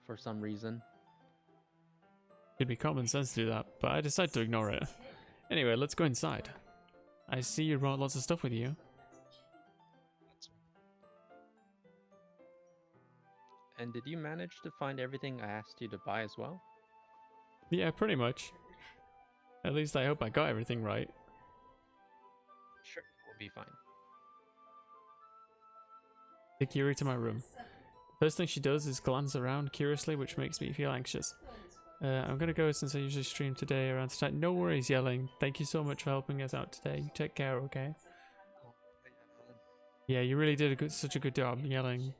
for some reason. It'd be common sense to do that, but I decided to ignore it. Anyway, let's go inside. I see you brought lots of stuff with you. And did you manage to find everything I asked you to buy as well? Yeah, pretty much. At least I hope I got everything right. Sure, we'll be fine. Take Yuri to my room. The first thing she does is glance around curiously, which makes me feel anxious. I'm gonna go since I usually stream today around tonight. No worries, Yelling. Thank you so much for helping us out today. You take care, okay? Yeah, you really did such a good job, Yelling.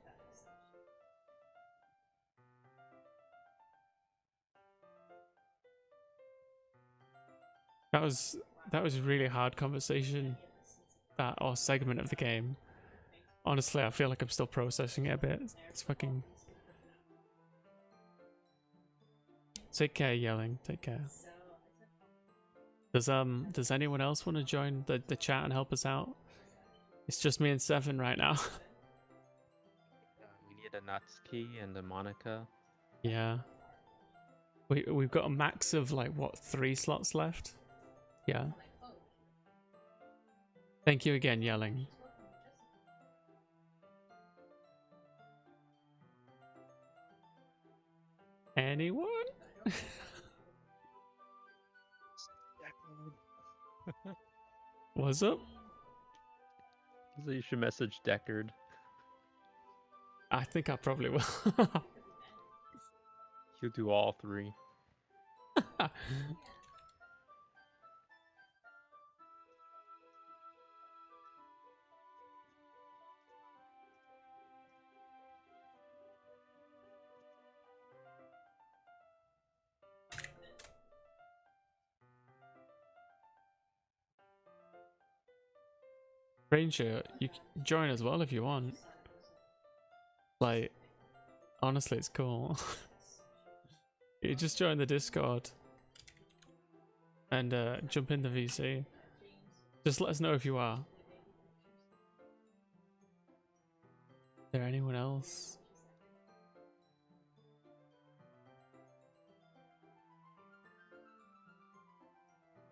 That was a really hard conversation, that or segment of the game. Honestly, I feel like I'm still processing it a bit. It's fucking. Take care, Yelling. Take care. Does anyone else want to join the chat and help us out? It's just me and Seven right now. We need a Natsuki and a Monica. Yeah. We've got a max of like what, 3 slots left? Yeah. Thank you again, Yelling. Anyone? What's up? So you should message Deckard. I think I probably will. He'll do all 3. Ranger, you can join as well if you want. Like, honestly, it's cool. You just join the Discord and jump in the VC. Just let us know if you are. Is there anyone else?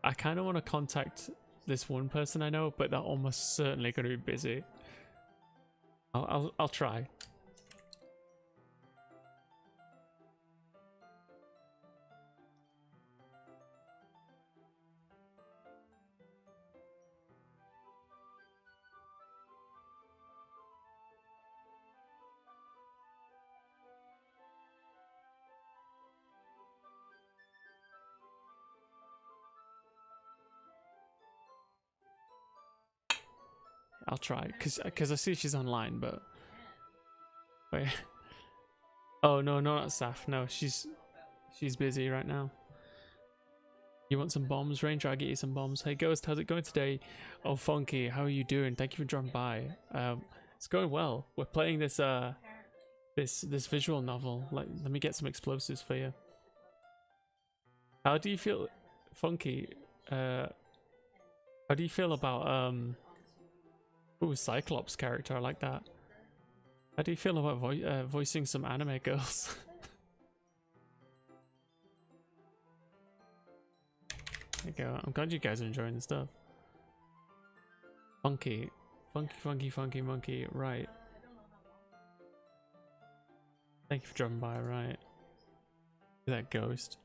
I kind of want to contact this one person I know, but they're almost certainly going to be busy. I'll try. I'll try, cause I see she's online, but wait. Oh no, not Saf. No, she's busy right now. You want some bombs, Ranger? I'll get you some bombs. Hey Ghost, how's it going today? Oh Funky, how are you doing? Thank you for dropping by. It's going well. We're playing this this visual novel. Let me get some explosives for you. How do you feel, Funky? How do you feel about ooh, Cyclops character? I like that. How do you feel about voicing some anime girls? There you go. I'm glad you guys are enjoying the stuff. Funky, funky monkey. Right. Thank you for dropping by. Right. That ghost.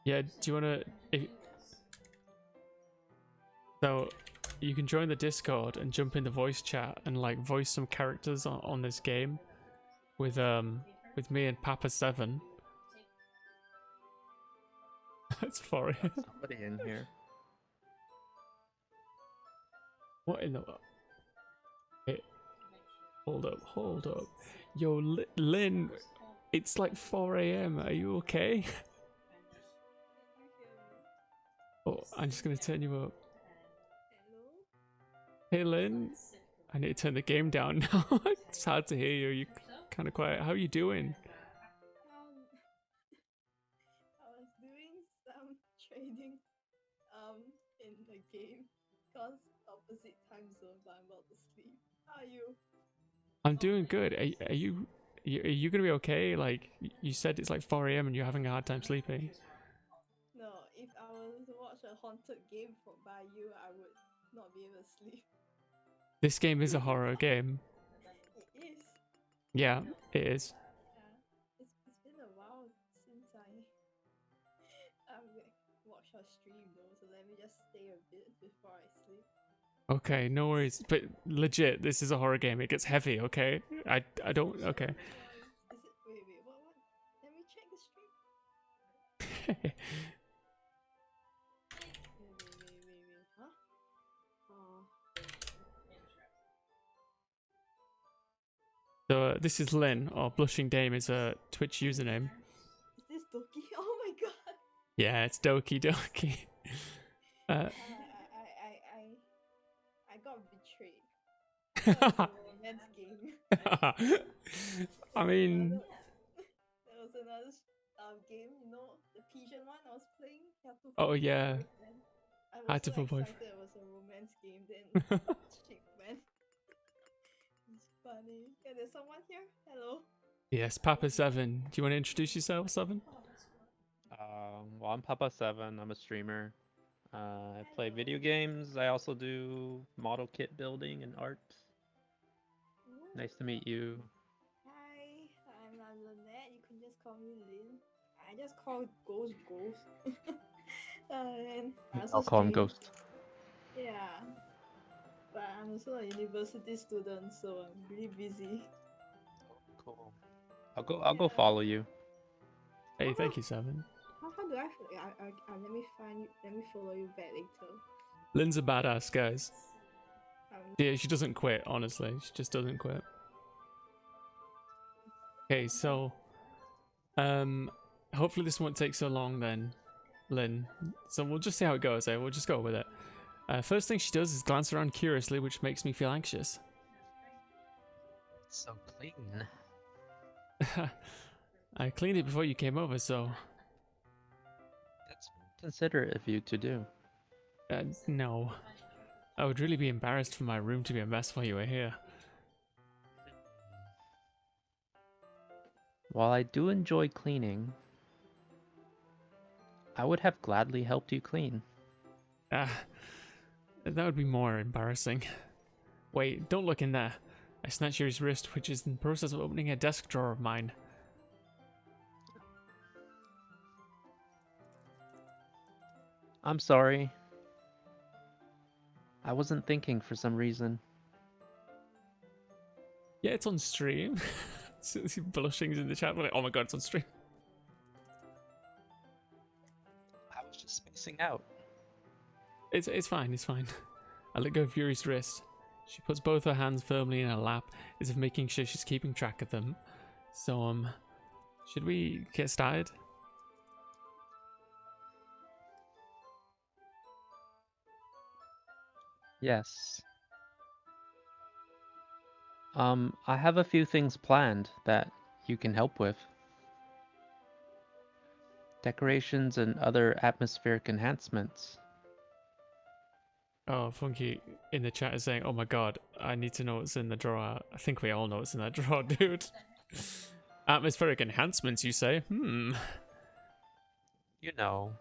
Yeah, do you wanna... So, you can join the Discord and jump in the voice chat and like voice some characters on this game with me and Papa7. That's for it. Somebody in here. What in the... Hey, hold up. Yo, Lynn, it's like 4 AM. Are you okay? Oh, I'm just gonna turn you up. Hey Lynn, I need to turn the game down now. It's hard to hear you. You're kind of quiet. How are you doing? I was doing some trading in the game because opposite time zone, but I'm about to sleep. How are you? I'm doing good. Are you gonna be okay? Like you said, it's like 4 AM and you're having a hard time sleeping. No, if I was to watch a haunted game by you, I would not be able to sleep. This game is a horror game. It is. Yeah, it is. Yeah. It's been a while since I watched her stream though, so let me just stay a bit before I sleep. Okay, no worries. But legit, this is a horror game. It gets heavy. Okay, I don't. Okay. Is it? Wait, what? Let me check the stream. Wait. Huh? Oh. So this is Lynn, or Blushing Dame is a Twitch username. Is this Doki? Oh my god. Yeah, it's Doki Doki. I got betrayed. That was a romance game. I mean, There was another game, you know, the Pigeon one I was playing. oh yeah. I was so excited it was a romance game, then shit, man. It's funny. Yeah, there's someone here. Hello. Yes, Papa7. Do you want to introduce yourself, 7? Well, I'm Papa7. I'm a streamer. I play video games. I also do model kit building and art. Nice to meet you. Hi, I'm Lynette. You can just call me Lynn. I just call Ghost. And I'll call him Ghost. Yeah. But I'm also a university student, so I'm really busy. Cool. I'll go follow you. Hey, thank you, 7. How do I let me find you. Let me follow you back later. Lynn's a badass, guys. Yeah, she doesn't quit, honestly. She just doesn't quit. Okay, so hopefully this won't take so long then, Lynn. So we'll just see how it goes, eh? We'll just go with it. First thing she does is glance around curiously, which makes me feel anxious. So clean. I cleaned it before you came over, so... That's considerate of you to do. No. I would really be embarrassed for my room to be a mess while you were here. While I do enjoy cleaning, I would have gladly helped you clean. That would be more embarrassing. Wait, don't look in there. I snatched his wrist, which is in the process of opening a desk drawer of mine. I'm sorry. I wasn't thinking for some reason. Yeah, it's on stream. Blushing's in the chat. Like, oh my god, it's on stream. I was just spacing out. It's fine, it's fine. I let go of Yuri's wrist. She puts both her hands firmly in her lap, as if making sure she's keeping track of them. So, should we get started? Yes. I have a few things planned that you can help with. Decorations and other atmospheric enhancements. Oh, Funky in the chat is saying, "Oh my god, I need to know what's in the drawer." I think we all know what's in that drawer, dude. Atmospheric enhancements, you say? You know,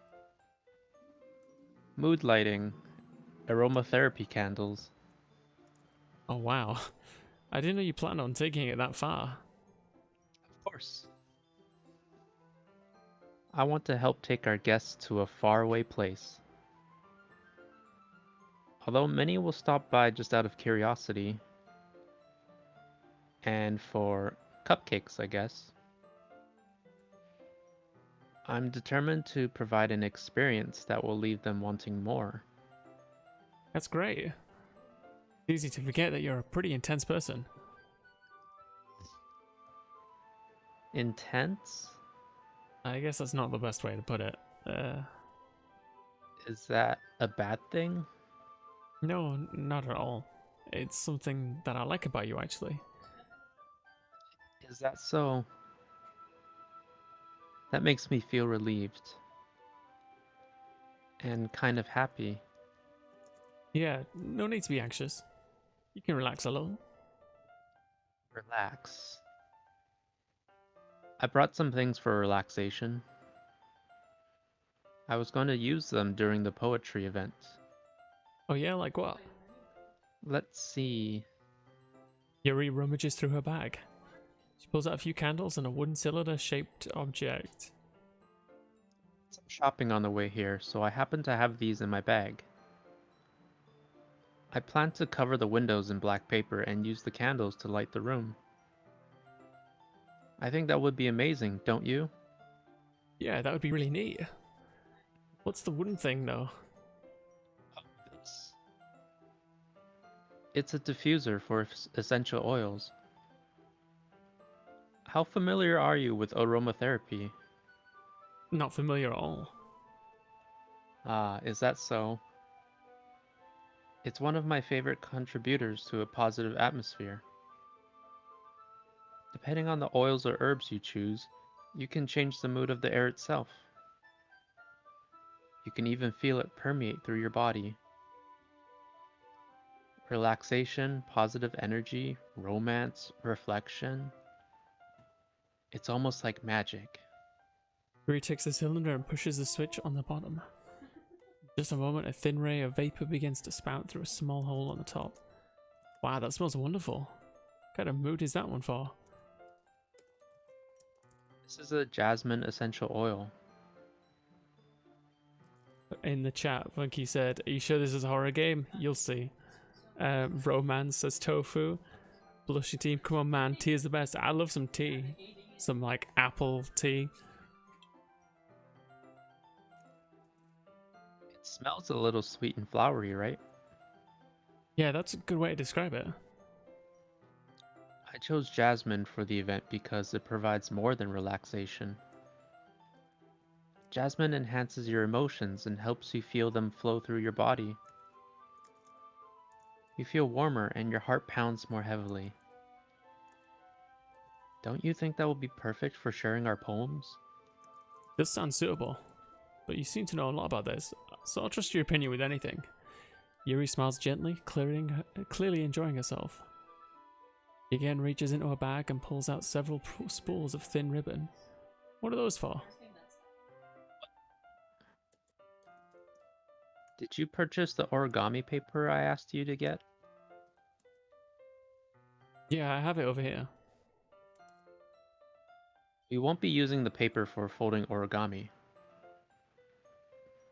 mood lighting, aromatherapy candles. Oh wow, I didn't know you planned on taking it that far. Of course. I want to help take our guests to a faraway place. Although many will stop by just out of curiosity. And for cupcakes, I guess. I'm determined to provide an experience that will leave them wanting more. That's great. It's easy to forget that you're a pretty intense person. Intense? I guess that's not the best way to put it. Is that a bad thing? No, not at all. It's something that I like about you, actually. Is that so? That makes me feel relieved. And kind of happy. Yeah, no need to be anxious. You can relax a little. Relax. I brought some things for relaxation. I was going to use them during the poetry event. Oh yeah, like what? Let's see. Yuri rummages through her bag. She pulls out a few candles and a wooden cylinder-shaped object. Some shopping on the way here, so I happen to have these in my bag. I plan to cover the windows in black paper and use the candles to light the room. I think that would be amazing, don't you? Yeah, that would be really neat. What's the wooden thing, though? Oh, this. It's a diffuser for essential oils. How familiar are you with aromatherapy? Not familiar at all. Ah, is that so? It's one of my favorite contributors to a positive atmosphere. Depending on the oils or herbs you choose, you can change the mood of the air itself. You can even feel it permeate through your body. Relaxation, positive energy, romance, reflection. It's almost like magic. Yuri takes the cylinder and pushes the switch on the bottom. In just a moment, a thin ray of vapor begins to spout through a small hole on the top. Wow, that smells wonderful. What kind of mood is that one for? This is a jasmine essential oil. In the chat, Funky said, "Are you sure this is a horror game? You'll see." Romance says tofu. Blushy team, come on man, tea is the best. I love some tea. Some like apple tea. It smells a little sweet and flowery, right? Yeah, that's a good way to describe it. I chose jasmine for the event because it provides more than relaxation. Jasmine enhances your emotions and helps you feel them flow through your body. You feel warmer and your heart pounds more heavily. Don't you think that will be perfect for sharing our poems? This sounds suitable, but you seem to know a lot about this, so I'll trust your opinion with anything. Yuri smiles gently, clearly enjoying herself. She again reaches into her bag and pulls out several spools of thin ribbon. What are those for? Did you purchase the origami paper I asked you to get? Yeah, I have it over here. We won't be using the paper for folding origami.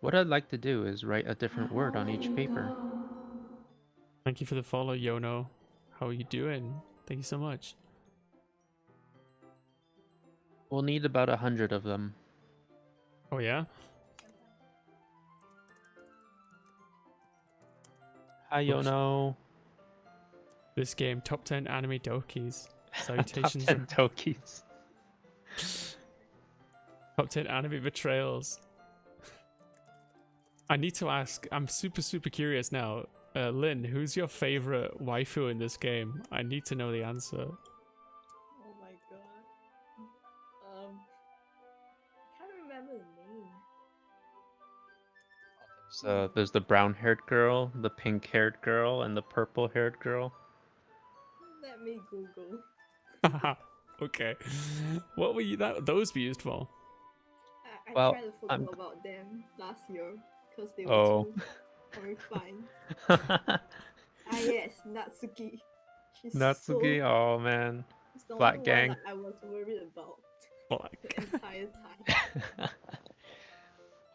What I'd like to do is write a different word on each paper. Thank you for the follow, Yono. How are you doing? Thank you so much. We'll need about 100 of them. Oh yeah? Hi, Yono. This game, top 10 anime dokis. Top Salutations. 10 Tokis. Top 10 anime betrayals. I need to ask, I'm super curious now. Lynn, who's your favorite waifu in this game? I need to know the answer. Oh my god. I can't remember the name. So there's the brown-haired girl, the pink-haired girl, and the purple-haired girl. Let me Google. Okay. What were those be used for? I Well, tried to forget about them last year because they were Oh. too horrifying. Yes, Natsuki. She's Natsuki, so. oh man. It's the Flat only gang. one that I was worried about Like, the entire time.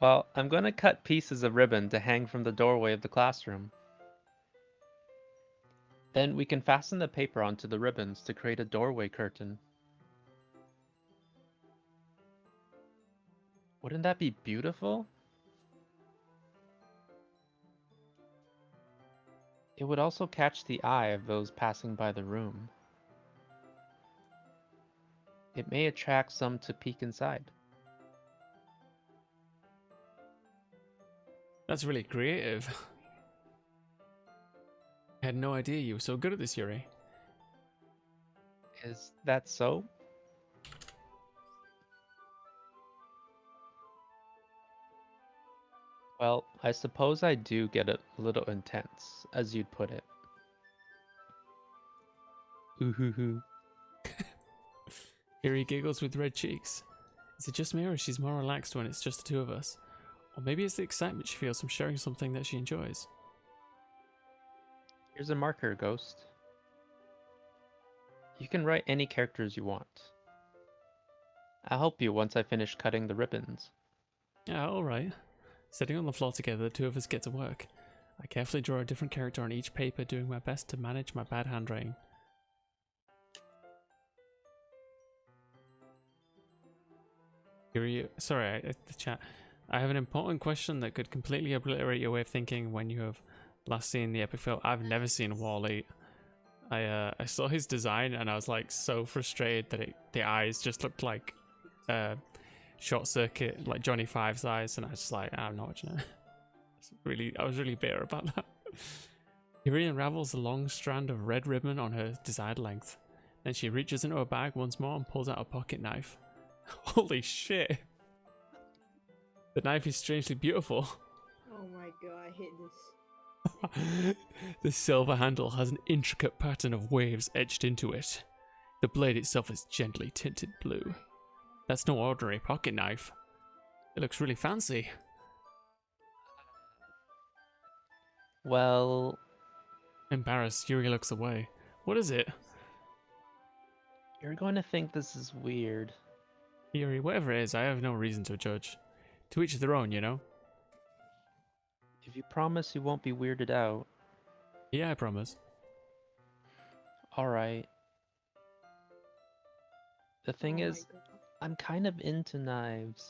Well, I'm gonna cut pieces of ribbon to hang from the doorway of the classroom. Then we can fasten the paper onto the ribbons to create a doorway curtain. Wouldn't that be beautiful? It would also catch the eye of those passing by the room. It may attract some to peek inside. that's really creative. I had no idea you were so good at this, Yuri. Is that so? Well, I suppose I do get a little intense, as you'd put it. Ooh hoo hoo. Yuri giggles with red cheeks. Is it just me, or is she more relaxed when it's just the two of us? Or maybe it's the excitement she feels from sharing something that she enjoys. Here's a marker, Ghost. You can write any characters you want. I'll help you once I finish cutting the ribbons. Yeah, alright. Sitting on the floor together, the two of us get to work. I carefully draw a different character on each paper, doing my best to manage my bad handwriting. Yuri, sorry, the chat. I have an important question that could completely obliterate your way of thinking when you have last seen the epic film. I've never seen Wall-E. I saw his design and I was like so frustrated that the eyes just looked like short circuit, like Johnny Five's eyes, and I was just like, I'm not watching it. I was really bitter about that. Yuri unravels a long strand of red ribbon on her desired length. Then she reaches into her bag once more and pulls out a pocket knife. Holy shit! The knife is strangely beautiful. Oh my god, I hate this. The silver handle has an intricate pattern of waves etched into it. The blade itself is gently tinted blue. That's no ordinary pocket knife. It looks really fancy. Well, Embarrassed, Yuri looks away. What is it? you're going to think this is weird. Yuri, whatever it is, I have no reason to judge. To each their own, you know? If you promise you won't be weirded out. Yeah, I promise. Alright. The thing Oh my is, god. I'm kind of into knives.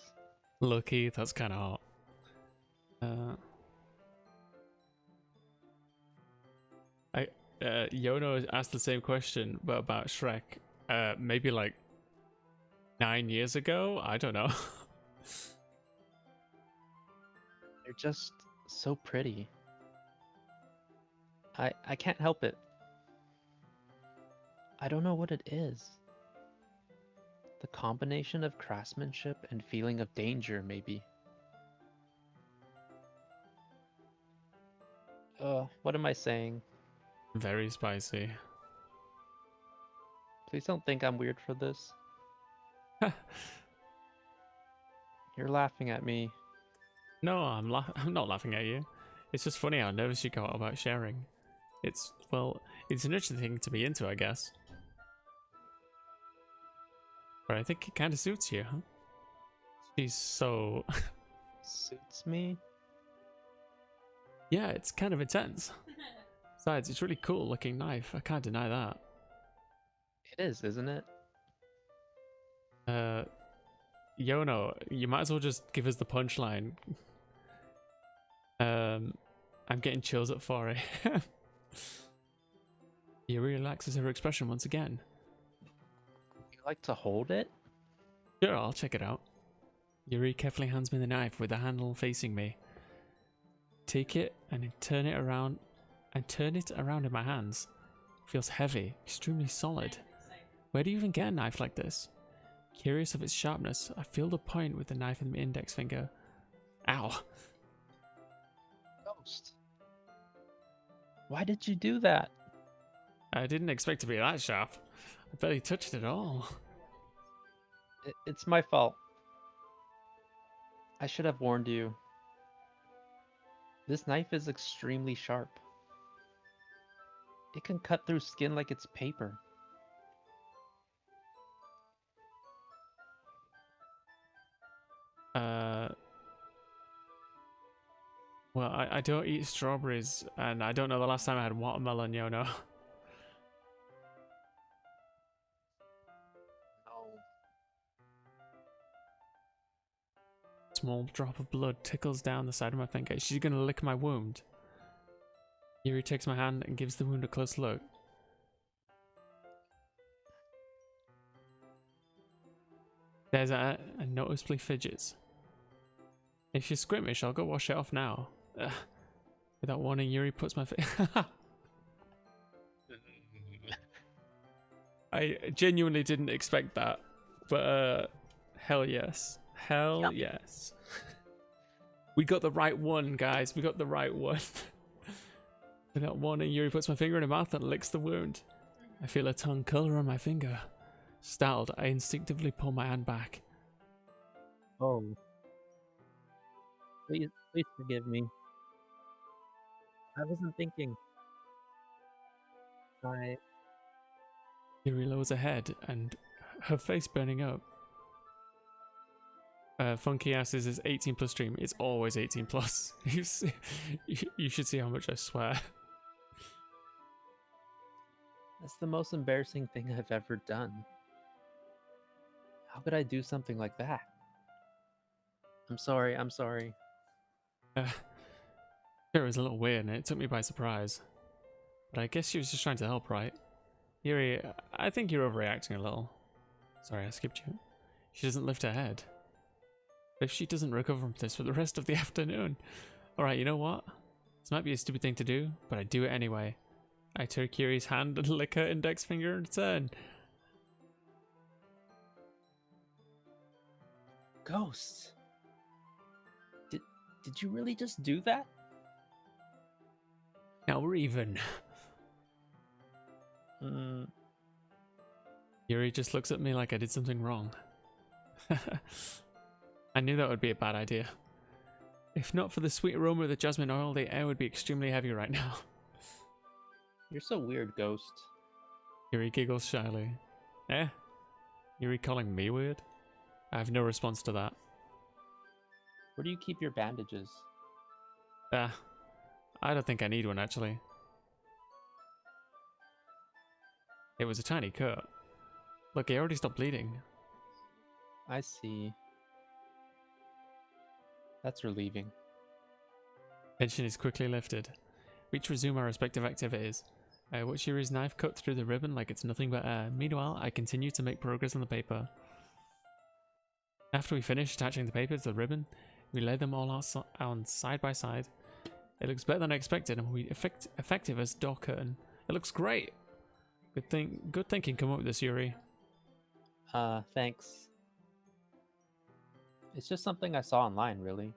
Lucky, that's kind of hot. Yono asked the same question, but about Shrek. Maybe like 9 years ago? I don't know. They're just so pretty. I can't help it. I don't know what it is. The combination of craftsmanship and feeling of danger, maybe. What am I saying? Very spicy. Please don't think I'm weird for this. You're laughing at me. No, I'm not laughing at you. It's just funny how nervous you got about sharing. It's an interesting thing to be into, I guess. But I think it kind of suits you, huh? She's so... Suits me? Yeah, it's kind of intense. Besides, it's really cool looking knife. I can't deny that. It is, isn't it? Yono, you might as well just give us the punchline. I'm getting chills at 4 a.m. Yuri relaxes her expression once again. You like to hold it? Sure, I'll check it out. Yuri carefully hands me the knife with the handle facing me. Take it and then turn it around and turn it around in my hands. It feels heavy, extremely solid. Where do you even get a knife like this? Curious of its sharpness, I feel the point with the knife in my index finger. Ow. Ghost. Why did you do that? I didn't expect to be that sharp. I barely touched it at all. It's my fault. I should have warned you. This knife is extremely sharp. It can cut through skin like it's paper. Well, I don't eat strawberries, and I don't know the last time I had watermelon, yo, no. No. Small drop of blood tickles down the side of my finger. She's gonna lick my wound. Yuri takes my hand and gives the wound a close look. There's and noticeably fidgets. If you're squeamish, I'll go wash it off now. Without warning, Yuri puts my face. I genuinely didn't expect that, but hell yes. Hell Yep. yes. We got the right one, guys. We got the right one. Without warning, Yuri puts my finger in her mouth and licks the wound. I feel a tongue color on my finger. Startled, I instinctively pull my hand back. Oh. Please forgive me. I wasn't thinking. Yuri lowers her head and her face burning up. Funky Asses is 18 plus stream. It's always 18 plus. You should see how much I swear. That's the most embarrassing thing I've ever done. How could I do something like that? I'm sorry. It was a little weird and it took me by surprise. But I guess she was just trying to help, right? Yuri, I think you're overreacting a little. Sorry, I skipped you. She doesn't lift her head. If she doesn't recover from this for the rest of the afternoon. Alright, you know what? This might be a stupid thing to do, but I do it anyway. I take Yuri's hand and lick her index finger in return. Ghost. Did you really just do that? Now we're even. Yuri just looks at me like I did something wrong. I knew that would be a bad idea. If not for the sweet aroma of the jasmine oil, the air would be extremely heavy right now. You're so weird, Ghost. Yuri giggles shyly. Eh? Yuri calling me weird? I have no response to that. Where do you keep your bandages? I don't think I need one actually. It was a tiny cut. Look, he already stopped bleeding. I see. That's relieving. Tension is quickly lifted. We each resume our respective activities. I watch Yuri's knife cut through the ribbon like it's nothing but air. Meanwhile, I continue to make progress on the paper. After we finish attaching the paper to the ribbon, we lay them all on side by side. It looks better than I expected and will be effective as door curtain. It looks great! Good thinking come up with this, Yuri. Thanks. It's just something I saw online, really.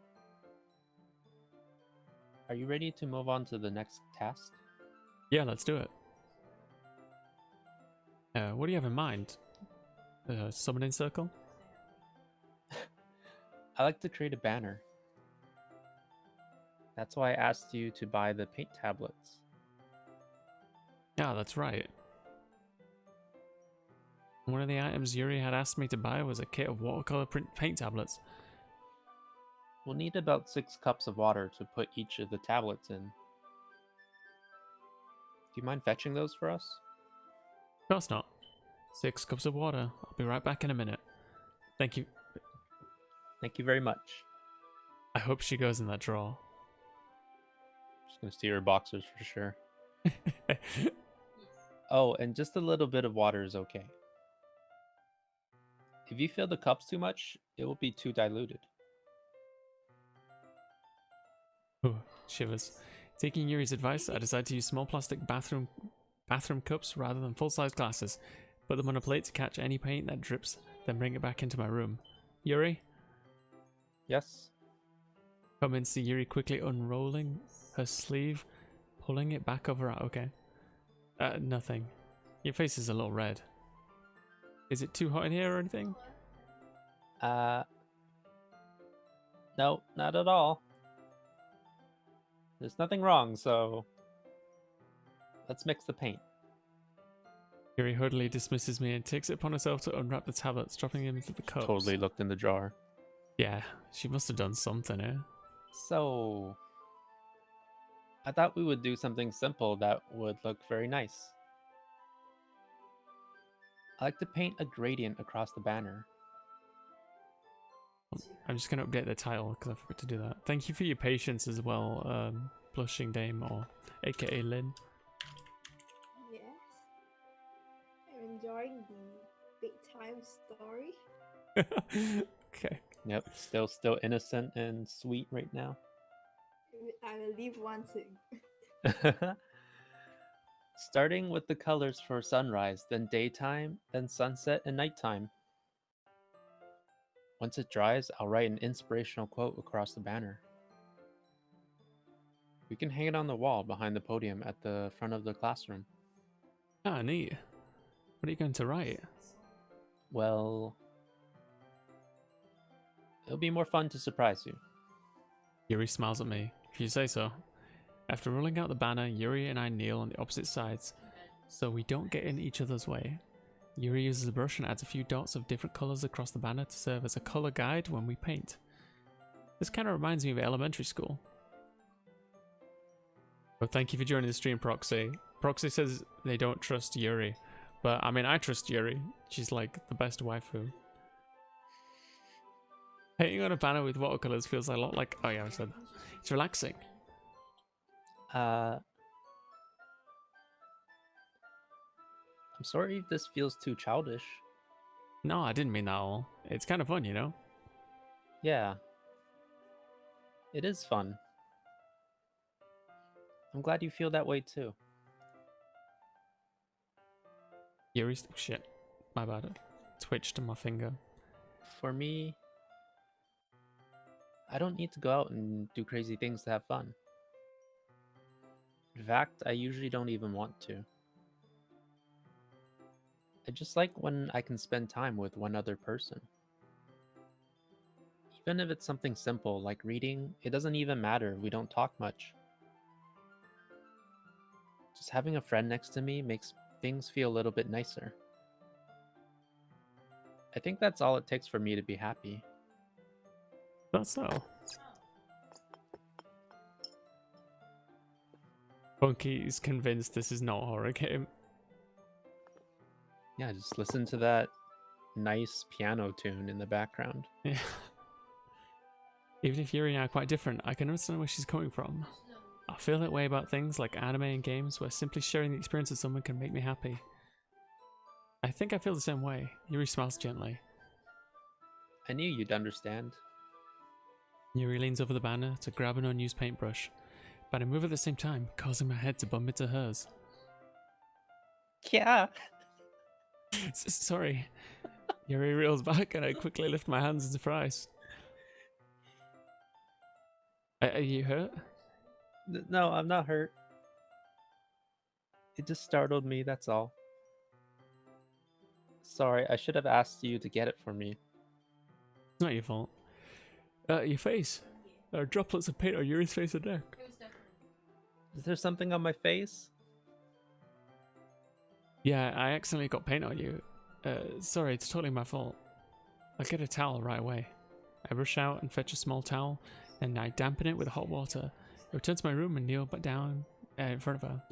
Are you ready to move on to the next task? Yeah, let's do it. What do you have in mind? Summoning circle? I like to create a banner. That's why I asked you to buy the paint tablets. Yeah, that's right. One of the items Yuri had asked me to buy was a kit of watercolor print paint tablets. We'll need about 6 cups of water to put each of the tablets in. Do you mind fetching those for us? Of course not. 6 cups of water. I'll be right back in a minute. Thank you. Thank you very much. I hope she goes in that drawer. Just gonna steal her boxers for sure. Oh, and just a little bit of water is okay. If you fill the cups too much, it will be too diluted. Ooh, shivers. Taking Yuri's advice, I decided to use small plastic bathroom cups rather than full-size glasses. Put them on a plate to catch any paint that drips, then bring it back into my room. Yuri? Yes. Come in, see Yuri quickly unrolling her sleeve, pulling it back over her. Okay. Nothing. Your face is a little red. Is it too hot in here or anything? No, not at all. There's nothing wrong, so let's mix the paint. Yuri hurriedly dismisses me and takes it upon herself to unwrap the tablets, dropping them into the cups. Totally looked in the jar. Yeah, she must have done something, eh? So, I thought we would do something simple that would look very nice. I like to paint a gradient across the banner. I'm just going to update the title because I forgot to do that. Thank you for your patience as well, Blushing Dame, or aka Lynn. Yes. I'm enjoying the big time story. Okay. Yep, still innocent and sweet right now. I will leave one thing. Starting with the colors for sunrise, then daytime, then sunset and nighttime. Once it dries, I'll write an inspirational quote across the banner. We can hang it on the wall behind the podium at the front of the classroom. Ah, neat. What are you going to write? Well, it'll be more fun to surprise you. Yuri smiles at me. If you say so. After rolling out the banner, Yuri and I kneel on the opposite sides, so we don't get in each other's way. Yuri uses a brush and adds a few dots of different colours across the banner to serve as a colour guide when we paint. This kind of reminds me of elementary school. Well, thank you for joining the stream, Proxy. Proxy says they don't trust Yuri, but I mean, I trust Yuri. She's like the best waifu. Painting on a banner with watercolours feels a lot like... Oh yeah, I said that. It's relaxing. I'm sorry if this feels too childish. No, I didn't mean that at all. It's kind of fun, you know? Yeah. It is fun. I'm glad you feel that way too. Yuri's... Oh, shit. My bad. It twitched on my finger. For me, I don't need to go out and do crazy things to have fun. In fact, I usually don't even want to. I just like when I can spend time with one other person. Even if it's something simple like reading, it doesn't even matter if we don't talk much. Just having a friend next to me makes things feel a little bit nicer. I think that's all it takes for me to be happy. That's so. Bunky is convinced this is not a horror game. Yeah, just listen to that nice piano tune in the background. Yeah. Even if Yuri and I are quite different, I can understand where she's coming from. I feel that way about things like anime and games where simply sharing the experience of someone can make me happy. I think I feel the same way. Yuri smiles gently. I knew you'd understand. Yuri leans over the banner to grab an unused paintbrush, but I move at the same time, causing my head to bump into hers. Yeah. Sorry. Yuri reels back and I quickly lift my hands in surprise. Are you hurt? No, I'm not hurt. It just startled me, that's all. Sorry, I should have asked you to get it for me. It's not your fault. Your face. There are droplets of paint on Yuri's face and neck. Is there something on my face? Yeah, I accidentally got paint on you. Sorry, it's totally my fault. I'll get a towel right away. I rush out and fetch a small towel, and I dampen it with hot water. I return to my room and kneel back down in front of her.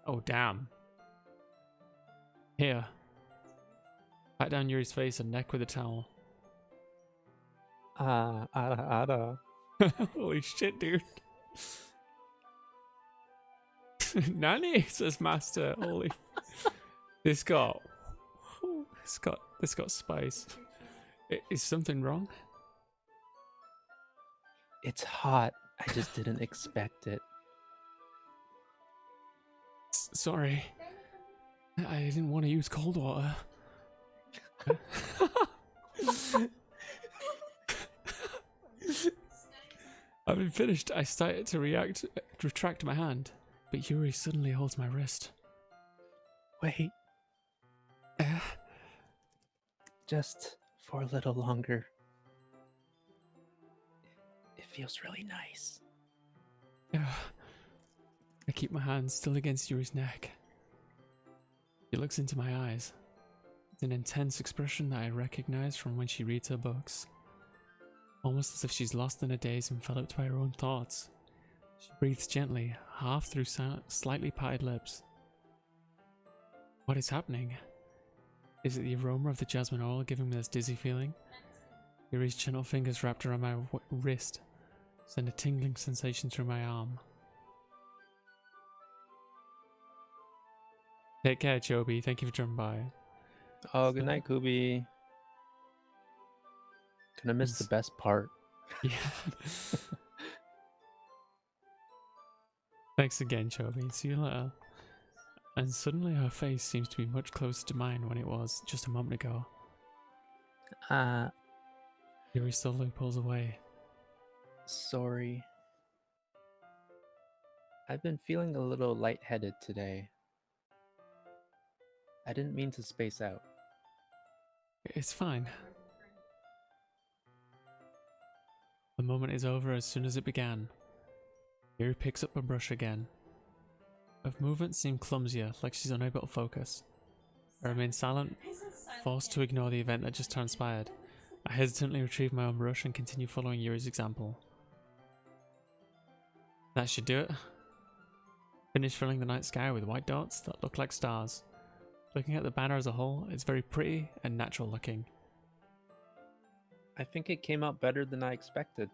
Oh, damn. Here. Pat down Yuri's face and neck with a towel. Ada. Holy shit, dude. Nanny, says Master. Holy. This got spice. Is something wrong? It's hot. I just didn't expect it. Sorry. I didn't want to use cold water. Having finished, I started to retract my hand, but Yuri suddenly holds my wrist. Wait, Uh, just for a little longer. It feels really nice. I keep my hand still against Yuri's neck. She looks into my eyes. It's an intense expression that I recognize from when she reads her books. Almost as if she's lost in a daze enveloped by her own thoughts. She breathes gently, half through slightly parted lips. What is happening? Is it the aroma of the jasmine oil giving me this dizzy feeling? Yuri's gentle fingers wrapped around my wrist send a tingling sensation through my arm. Take care, Chobi. Thank you for dropping by. Oh, good night, Kubi. Gonna miss the best part. Yeah. Thanks again, Chobi. See you later. And suddenly her face seems to be much closer to mine when it was just a moment ago. Yuri slowly pulls away. Sorry. I've been feeling a little lightheaded today. I didn't mean to space out. It's fine. The moment is over as soon as it began. Yuri picks up a brush again. Her movements seem clumsier, like she's unable to focus. I remain silent, forced to ignore the event that just transpired. I hesitantly retrieve my own brush and continue following Yuri's example. That should do it. Finish filling the night sky with white dots that look like stars. Looking at the banner as a whole, it's very pretty and natural looking. I think it came out better than I expected.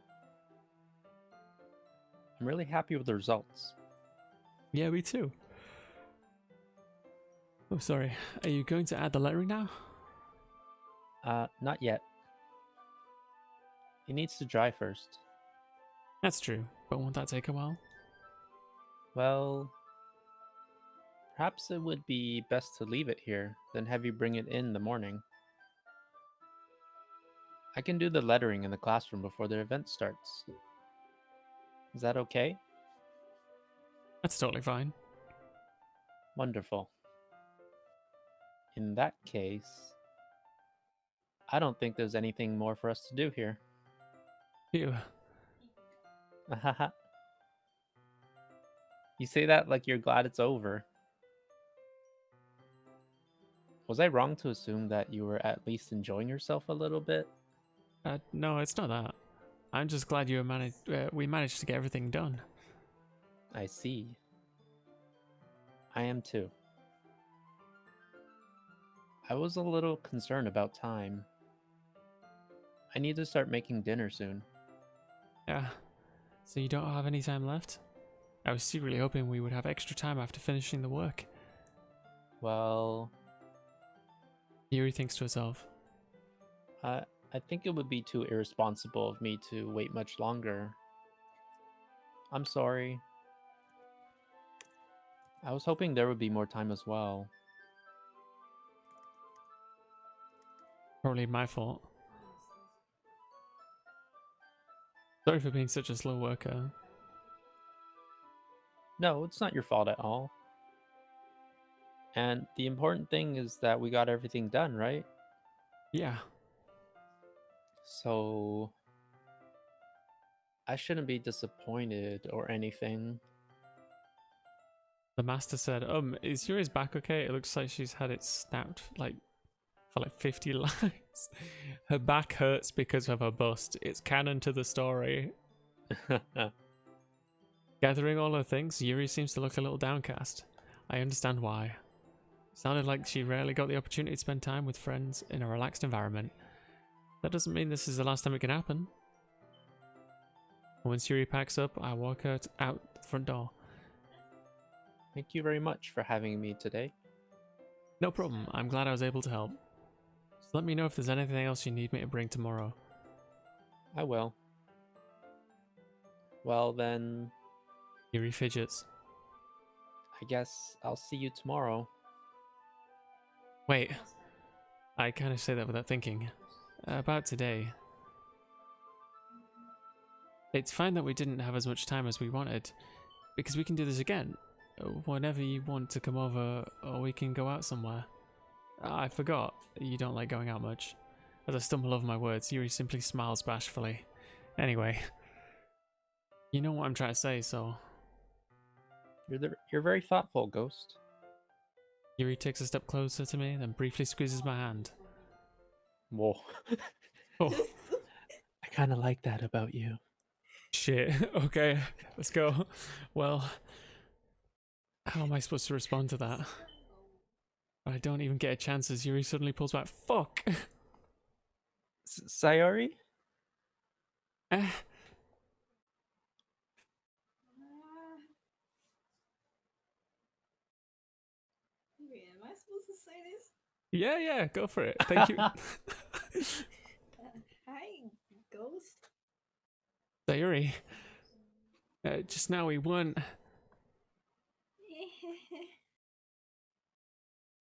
I'm really happy with the results. Yeah, me too. Oh, sorry. Are you going to add the lettering now? Not yet. It needs to dry first. That's true, but won't that take a while? Well, perhaps it would be best to leave it here, then have you bring it in the morning. I can do the lettering in the classroom before the event starts. Is that okay? That's totally fine. Wonderful. In that case, I don't think there's anything more for us to do here. Phew. Ahaha. You say that like you're glad it's over. Was I wrong to assume that you were at least enjoying yourself a little bit? No, it's not that. I'm just glad we managed to get everything done. I see. I am too. I was a little concerned about time. I need to start making dinner soon. Yeah. So you don't have any time left? I was secretly hoping we would have extra time after finishing the work. Well, Yuri thinks to herself. I think it would be too irresponsible of me to wait much longer. I'm sorry. I was hoping there would be more time as well. Probably my fault. Sorry for being such a slow worker. No, it's not your fault at all. And the important thing is that we got everything done, right? Yeah. So I shouldn't be disappointed or anything. The master said, is Yuri's back okay? It looks like she's had it snapped like for like 50 lines. Her back hurts because of her bust. It's canon to the story. Gathering all her things, Yuri seems to look a little downcast. I understand why. It sounded like she rarely got the opportunity to spend time with friends in a relaxed environment. That doesn't mean this is the last time it can happen. Once Yuri packs up, I walk out the front door. Thank you very much for having me today. No problem. I'm glad I was able to help. Just let me know if there's anything else you need me to bring tomorrow. I will. Well then, Yuri fidgets. I I guess I'll see you tomorrow. Wait, I kind of say that without thinking. About today. It's fine that we didn't have as much time as we wanted, because we can do this again. Whenever you want to come over, or we can go out somewhere. I forgot, you don't like going out much. As I stumble over my words, Yuri simply smiles bashfully. Anyway, you know what I'm trying to say, so... You're very thoughtful, Ghost. Yuri takes a step closer to me, then briefly squeezes my hand. Whoa. Oh, I kind of like that about you. shit. Okay, let's go. Well, how am I supposed to respond to that? I don't even get a chance as Yuri suddenly pulls back. Fuck! Sayori? Eh, Wait, am I supposed to say this? yeah, go for it. Thank you. Hi, Ghost. Sayuri. Just now we won.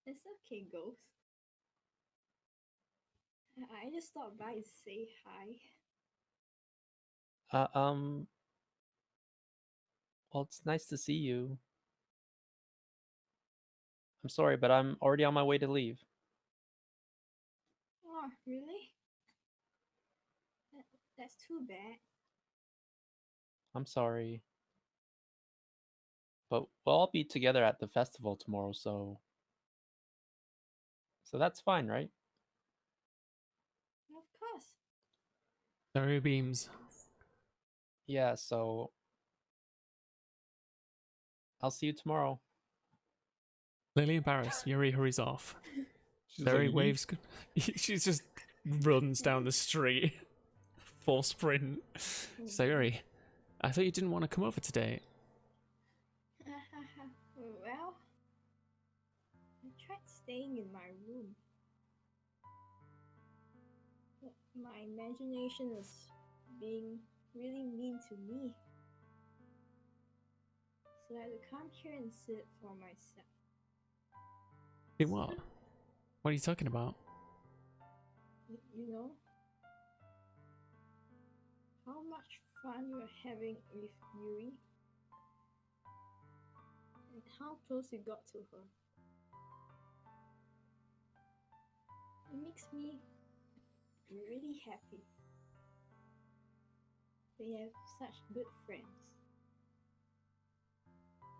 It's okay, Ghost. I just stopped by to say hi. Well, it's nice to see you. I'm sorry, but I'm already on my way to leave. Oh, really? That's too bad. I'm sorry. But we'll all be together at the festival tomorrow, so that's fine, right? Of course. Sayuri beams. Yeah, so I'll see you tomorrow. Clearly embarrassed, Yuri hurries off. She's Sayuri like, waves. She just runs down the street. Full sprint. Sayuri, I thought you didn't want to come over today. Well, I tried staying in my room. But my imagination was being really mean to me. So I had to come here and sit it for myself. Hey, what? What are you talking about? You know? How much fun you're having with Yuri. And how close you got to her. It makes me really happy. They have such good friends.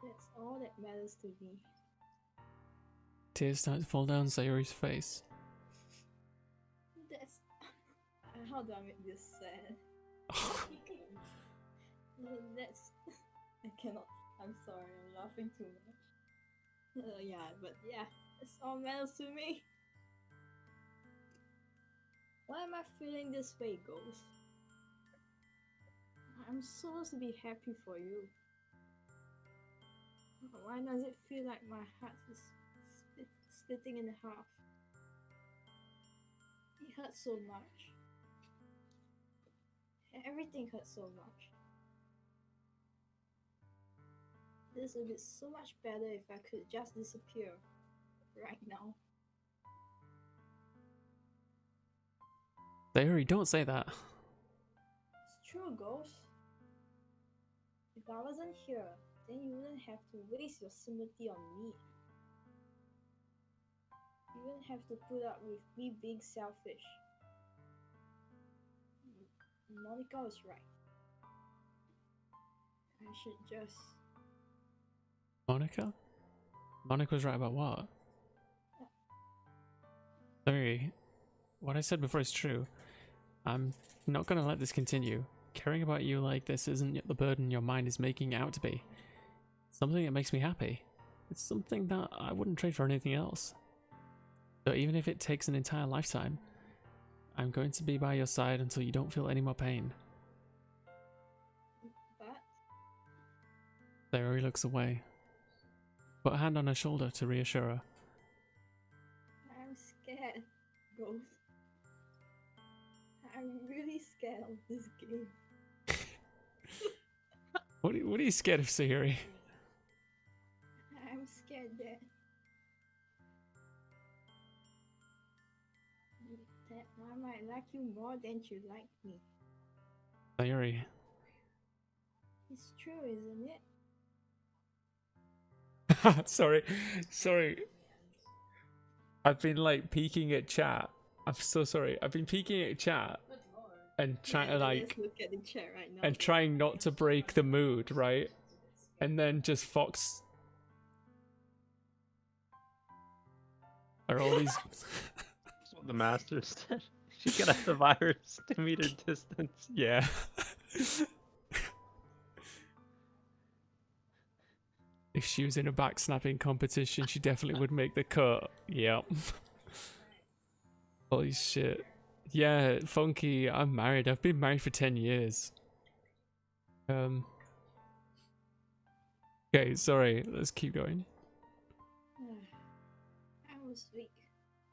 That's all that matters to me. Tears start to fall down Sayuri's face. That's... How do I make this sad? That's... I cannot... I'm sorry, I'm laughing too much. Yeah, that's all matters to me. Why am I feeling this way, Ghost? I'm supposed to be happy for you. Why does it feel like my heart is splitting in half? It hurts so much. Everything hurts so much. This would be so much better if I could just disappear right now. Sayuri, don't say that. It's true, Ghost. If I wasn't here, then you wouldn't have to waste your sympathy on me. You wouldn't have to put up with me being selfish. Monica was right. I should just... Monica? Monica was right about what? Sayuri, what I said before is true. I'm not gonna let this continue. Caring about you like this isn't the burden your mind is making it out to be. It's something that makes me happy. It's something that I wouldn't trade for anything else. So even if it takes an entire lifetime, I'm going to be by your side until you don't feel any more pain. But... Sayuri looks away. Put a hand on her shoulder to reassure her. I'm scared, Ghost. I'm really scared of this game. What are you scared of, Sayuri? I'm like you more than you like me. Sayuri. It's true, isn't it? Sorry. I've been like peeking at chat. I'm so sorry. I've been peeking at chat and trying to Let's like look at the chat right now. and trying not to break the mood, right? And then just Fox are all these. That's what the masters said. She got the virus to meter distance. Yeah. If she was in a backsnapping competition, she definitely would make the cut. Yep. Holy shit. Yeah, Funky, I'm married. I've been married for 10 years. Okay, sorry. Let's keep going. I was weak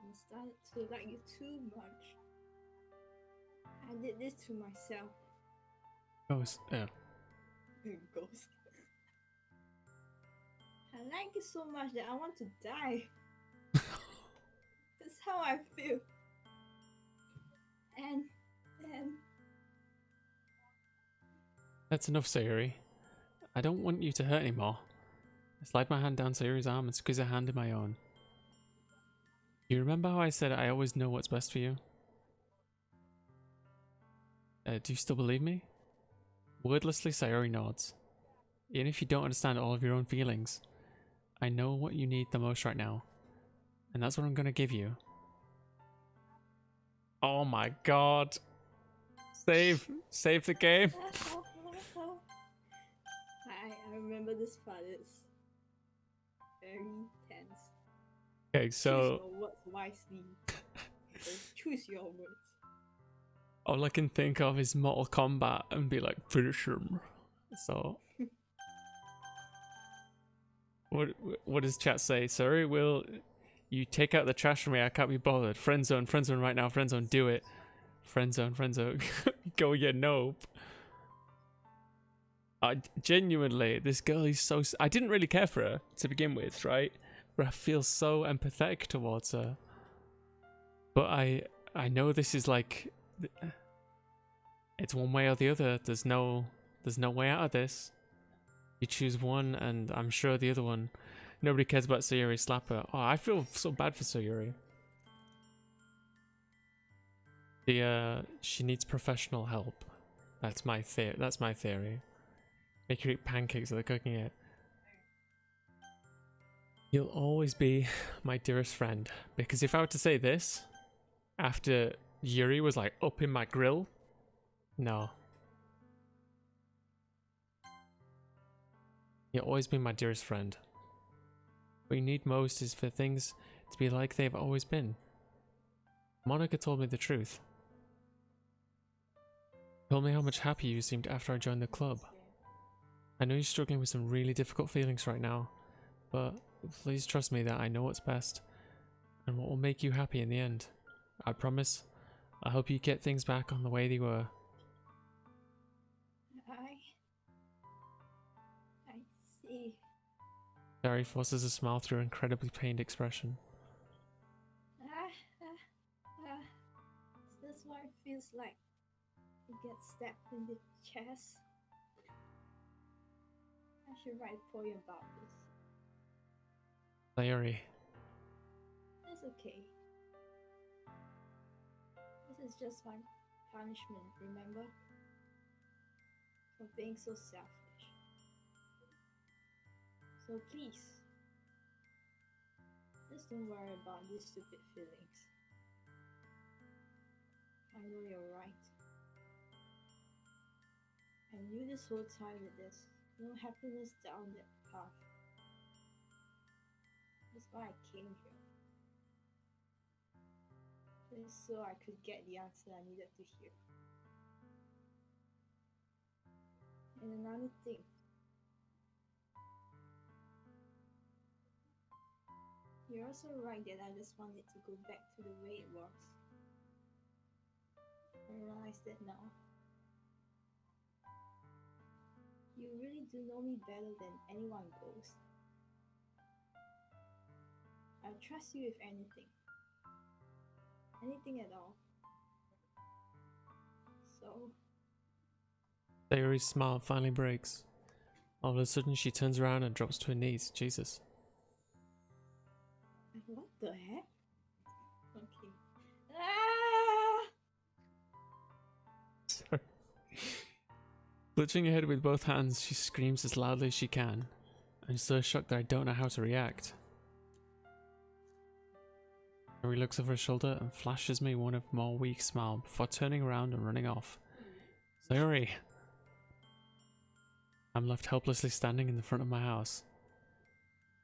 and started to like you too much. I did this to myself. Yeah. Ghost. I like it so much that I want to die. That's how I feel. And That's enough, Sayuri. I don't want you to hurt anymore. I slide my hand down Sayuri's arm and squeeze her hand in my own. You remember how I said I always know what's best for you? Do you still believe me? Wordlessly, Sayuri nods. Even if you don't understand all of your own feelings, I know what you need the most right now. And that's what I'm gonna give you. Oh my god. Save the game. I remember this part is very tense. Okay, Choose so your words wisely. Choose your words. all I can think of is Mortal Kombat and be like, finish him. So what does chat say? Sorry, will you take out the trash from me? I can't be bothered. Friend zone right now. Friend zone, do it. Friend zone. Go, you nope. Genuinely, this girl is so. I didn't really care for her to begin with, right? But I feel so empathetic towards her. But I know this is like, it's one way or the other. There's no way out of this. You choose one, and I'm sure the other one. Nobody cares about Sayuri. Slapper. Oh, I feel so bad for Sayuri. She needs professional help. That's my theory. Make her eat pancakes while they're cooking it. You'll always be my dearest friend. Because if I were to say this, after Yuri was like up in my grill, no. You'll always be my dearest friend. What you need most is for things to be like they've always been. Monica told me the truth. Told me how much happier you seemed after I joined the club. I know you're struggling with some really difficult feelings right now, but please trust me that I know what's best and what will make you happy in the end. I promise. I hope you get things back on the way they were. I see. Barry forces a smile through an incredibly pained expression. That's what it feels like. You get stabbed in the chest. I should write a poem about this. Sayuri. It's okay. This is just my punishment, remember? For being so selfish. So please, just don't worry about these stupid feelings. I know you're right. I knew this whole time that there's no happiness down that path. That's why I came here. Just so I could get the answer I needed to hear. And another thing. You're also right that I just wanted to go back to the way it was. I realize that now. You really do know me better than anyone goes. I'll trust you with anything. Anything at all. though. Sayori's smile finally breaks. All of a sudden, she turns around and drops to her knees. Jesus. What the heck? Okay. Ah! Sorry. Clutching her head with both hands, she screams as loudly as she can. I'm so shocked that I don't know how to react. Sayori looks over her shoulder and flashes me one of more weak smile before turning around and running off. Sayori! I'm left helplessly standing in the front of my house.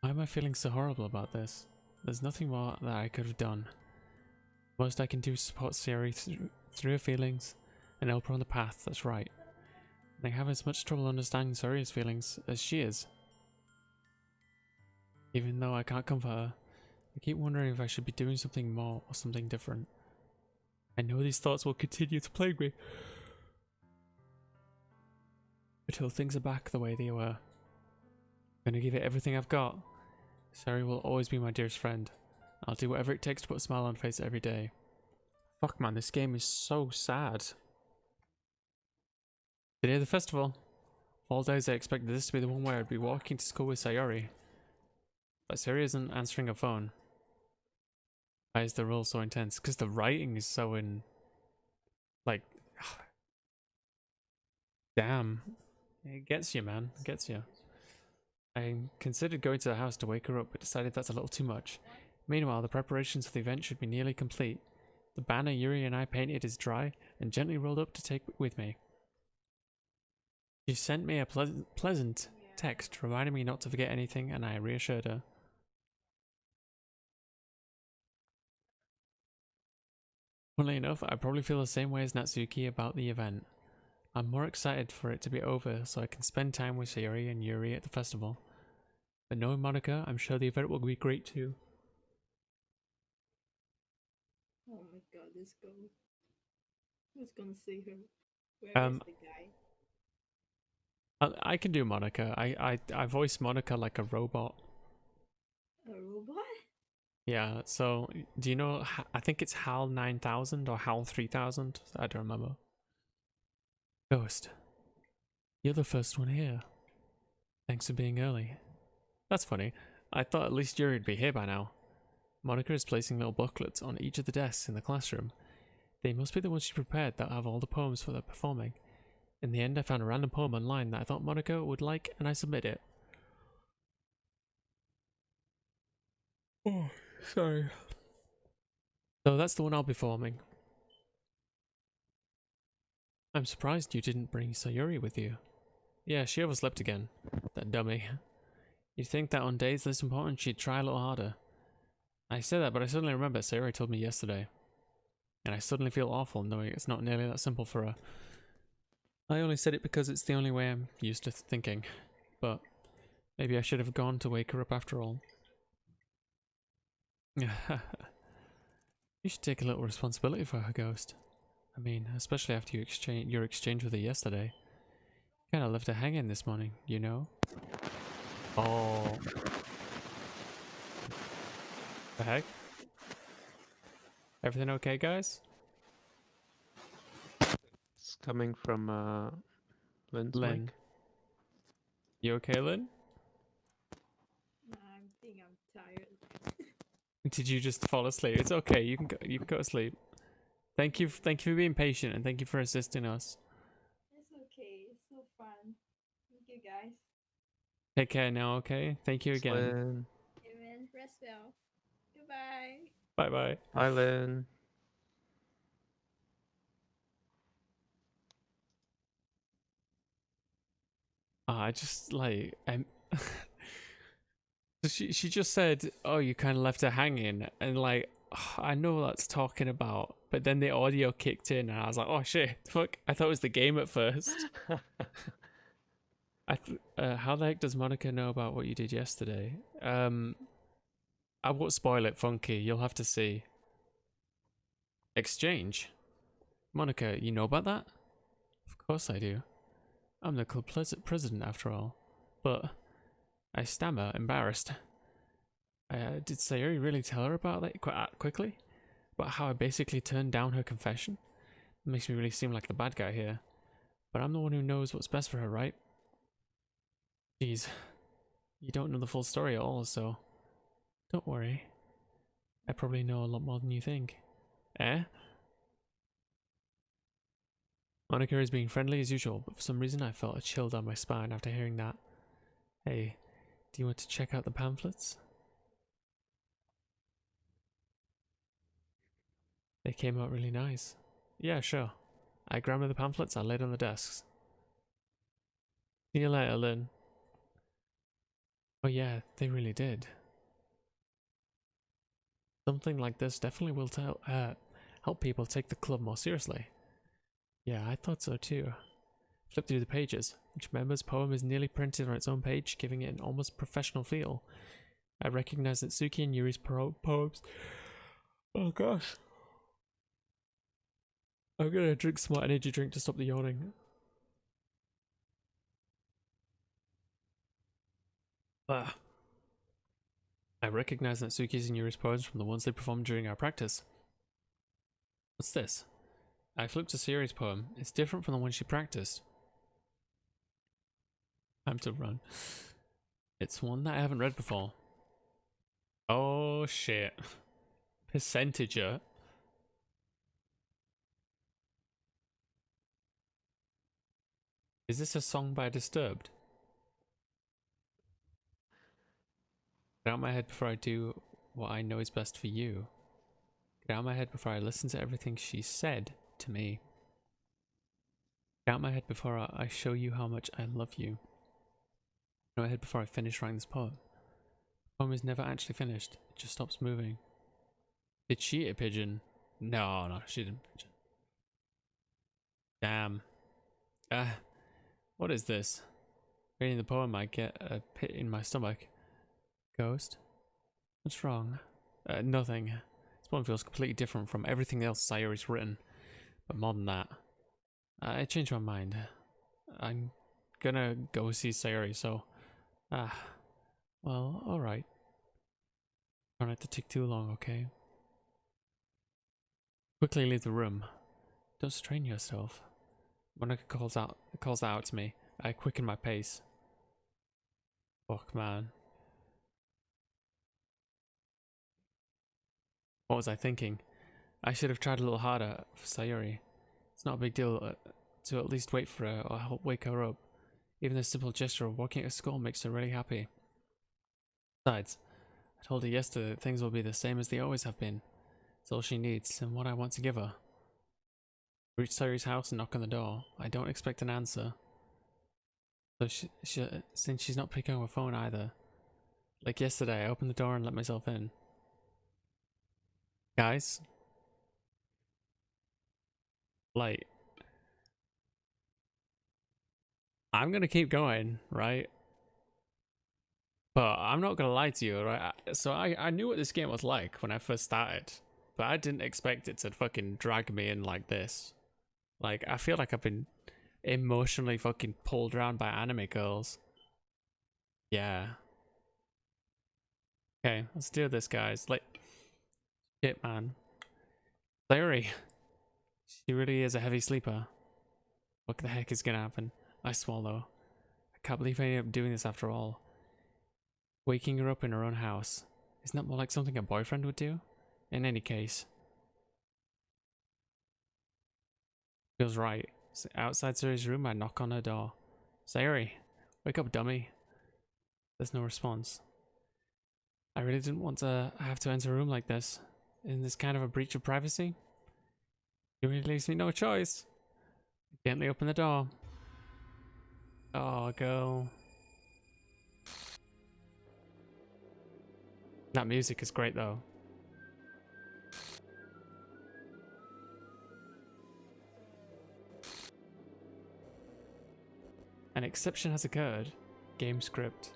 Why am I feeling so horrible about this? There's nothing more that I could have done. The most I can do is support Sayori through her feelings and help her on the path that's right. And I have as much trouble understanding Sayori's feelings as she is. Even though I can't comfort her, I keep wondering if I should be doing something more or something different. I know these thoughts will continue to plague me until things are back the way they were. I'm gonna give it everything I've got. Sayori will always be my dearest friend. I'll do whatever it takes to put a smile on her face every day. Fuck man, this game is so sad. The day of the festival. Of all days I expected this to be the one where I'd be walking to school with Sayori. But Sayori isn't answering her phone. Why is the role so intense? Because the writing is so like... Damn. It gets you, man. It gets you. I considered going to the house to wake her up, but decided that's a little too much. Meanwhile, the preparations for the event should be nearly complete. The banner Yuri and I painted is dry and gently rolled up to take with me. She sent me a pleasant text reminding me not to forget anything, and I reassured her. Funnily enough, I probably feel the same way as Natsuki about the event. I'm more excited for it to be over so I can spend time with Sayori and Yuri at the festival. But knowing Monica, I'm sure the event will be great too. Oh my god, this girl. Who's gonna see her? Where is the guy? I can do Monica. I voice Monica like a robot. A robot? Yeah, so do you know, I think it's HAL 9000 or HAL 3000? I don't remember. Ghost, you're the first one here. Thanks for being early. That's funny. I thought at least Yuri'd be here by now. Monica is placing little booklets on each of the desks in the classroom. They must be the ones she prepared that have all the poems for the performing. In the end, I found a random poem online that I thought Monica would like, and I submit it. Oh, sorry. So that's the one I'll be performing. I'm surprised you didn't bring Sayori with you. Yeah, she overslept again. That dummy. You'd think that on days this important she'd try a little harder. I say that, but I suddenly remember Sayori told me yesterday. And I suddenly feel awful knowing it's not nearly that simple for her. I only said it because it's the only way I'm used to thinking. But maybe I should have gone to wake her up after all. You should take a little responsibility for her, Ghost. I mean, especially after your exchange with her yesterday. Kinda left her hanging this morning, you know? Oh. The heck? Everything okay, guys? It's coming from Lynn's Lynn. mic. You okay, Lynn? I think I'm tired. Did you just fall asleep? It's okay, you can go to sleep. Thank you for being patient and thank you for assisting us. It's okay. It's so fun. Thank you guys. Take care now, okay? Thank you again. Lynn. Amen. Rest well. Goodbye. Bye bye. Hi, Lynn. I just like she just said, "Oh, you kind of left her hanging," and like I know what that's talking about, but then the audio kicked in, and I was like, "Oh shit, fuck!" I thought it was the game at first. How the heck does Monica know about what you did yesterday? I won't spoil it, Funky. You'll have to see. Exchange, Monica, you know about that? Of course I do. I'm the club president after all, but I stammer, embarrassed. Did Sayori really tell her about that quite quickly? About how I basically turned down her confession? It makes me really seem like the bad guy here. But I'm the one who knows what's best for her, right? Jeez. You don't know the full story at all, so... Don't worry. I probably know a lot more than you think. Eh? Monica is being friendly as usual, but for some reason I felt a chill down my spine after hearing that. Hey, do you want to check out the pamphlets? They came out really nice. Yeah, sure. I grabbed the pamphlets and laid on the desks. See you later, Lynn. Oh yeah, they really did. Something like this definitely will help people take the club more seriously. Yeah, I thought so too. Flip through the pages. Each member's poem is nearly printed on its own page, giving it an almost professional feel. I recognize that Suki and Yuri's poems... Oh gosh. I'm gonna drink some more energy drink to stop the yawning. Ah. I recognize that Suki's and Yuri's poems from the ones they performed during our practice. What's this? I flipped to Sayori's poem. It's different from the one she practiced. Time to run. It's one that I haven't read before. Oh shit. Percentager. Is this a song by Disturbed? Get out of my head before I do what I know is best for you. Get out of my head before I listen to everything she said to me. Get out of my head before I show you how much I love you. Get out of my head before I finish writing this poem. The poem is never actually finished. It just stops moving. Did she eat a pigeon? No, she didn't. Pigeon. Damn. What is this? Reading the poem, I get a pit in my stomach. Ghost? What's wrong? Nothing. This poem feels completely different from everything else Sayori's written. But more than that, I changed my mind. I'm gonna go see Sayori, so... well, alright. Try not to take too long, okay? Quickly leave the room. Don't strain yourself. Monica calls out to me. I quicken my pace. Fuck, man. What was I thinking? I should have tried a little harder for Sayori. It's not a big deal to at least wait for her or help wake her up. Even the simple gesture of walking to school makes her really happy. Besides, I told her yesterday that things will be the same as they always have been. It's all she needs and what I want to give her. Reach Sayori's house and knock on the door. I don't expect an answer. So since she's not picking up her phone either. Like yesterday, I opened the door and let myself in. Guys? Like, I'm gonna keep going, right? But I'm not gonna lie to you, right? So I knew what this game was like when I first started. But I didn't expect it to fucking drag me in like this. Like, I feel like I've been emotionally fucking pulled around by anime girls. Yeah. Okay, let's do this, guys. Like, shit, man. Sayori. She really is a heavy sleeper. What the heck is gonna happen? I swallow. I can't believe I ended up doing this after all. Waking her up in her own house. Isn't that more like something a boyfriend would do? In any case. Feels right. So outside Sayori's room, I knock on her door. Sayori, wake up, dummy. There's no response. I really didn't want to have to enter a room like this. Isn't this kind of a breach of privacy? It really leaves me no choice. I gently open the door. Oh, girl. That music is great though. An exception has occurred. Game script.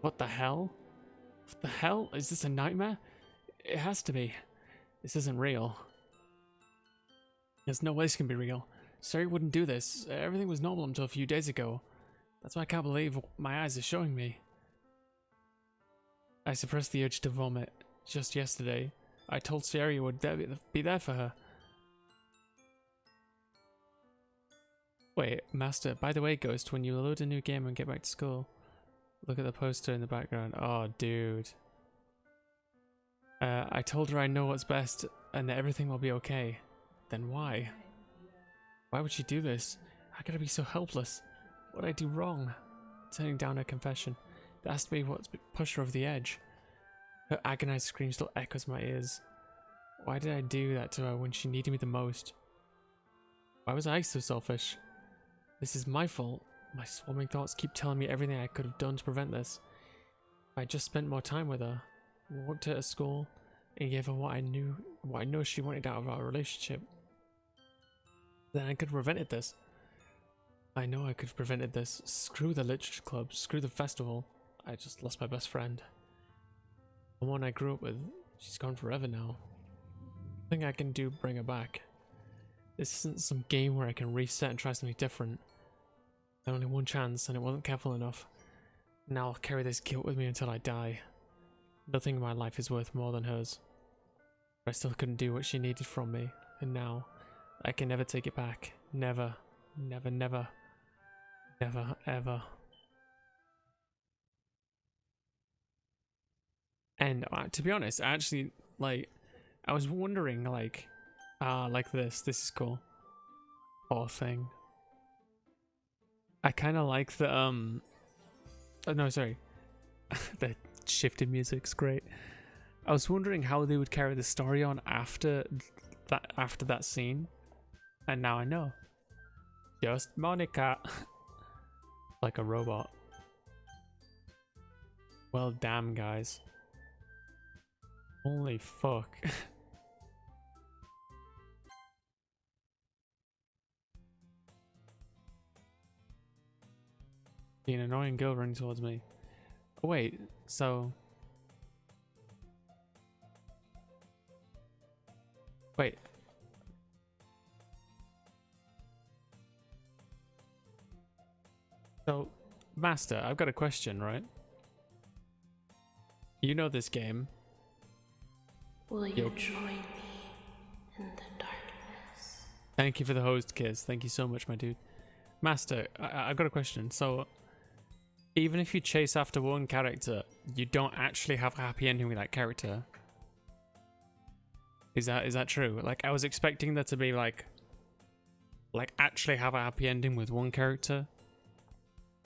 What the hell? What the hell? Is this a nightmare? It has to be. This isn't real. There's no way this can be real. Sari wouldn't do this. Everything was normal until a few days ago. That's why I can't believe what my eyes are showing me. I suppressed the urge to vomit just yesterday. I told Sierra you would be there for her. Wait, Master, by the way, Ghost, when you load a new game and get back to school, look at the poster in the background. Oh, dude. I told her I know what's best and that everything will be okay. Then why? Why would she do this? How could I be so helpless? What did I do wrong? Turning down her confession. That has to be what's pushed her over the edge. Her agonized scream still echoes in my ears. Why did I do that to her when she needed me the most? Why was I so selfish? This is my fault. My swarming thoughts keep telling me everything I could have done to prevent this. If I just spent more time with her, walked her to school, and gave her what I know she wanted out of our relationship, then I could have prevented this. I know I could have prevented this. Screw the literature club, screw the festival. I just lost my best friend. The one I grew up with. She's gone forever now. Nothing I can do to bring her back. This isn't some game where I can reset and try something different. I had only one chance and it wasn't careful enough. Now I'll carry this guilt with me until I die. Nothing in my life is worth more than hers. I still couldn't do what she needed from me, and now I can never take it back. Never, never, never, never, ever. And to be honest, actually, like, I was wondering, like this is cool. Poor thing. I kind of like the, oh no, sorry. The shifted music's great. I was wondering how they would carry the story on after that scene. And now I know. Just Monica. Like a robot. Well, damn, guys. Holy fuck. An annoying girl running towards me. Oh, wait, so... Wait. So, Master, I've got a question, right? You know this game. Will you join me in the darkness? Thank you for the host kiss. Thank you so much, my dude. Master, I've got a question. So, even if you chase after one character, you don't actually have a happy ending with that character. Is that true? Like, I was expecting there to be like actually have a happy ending with one character,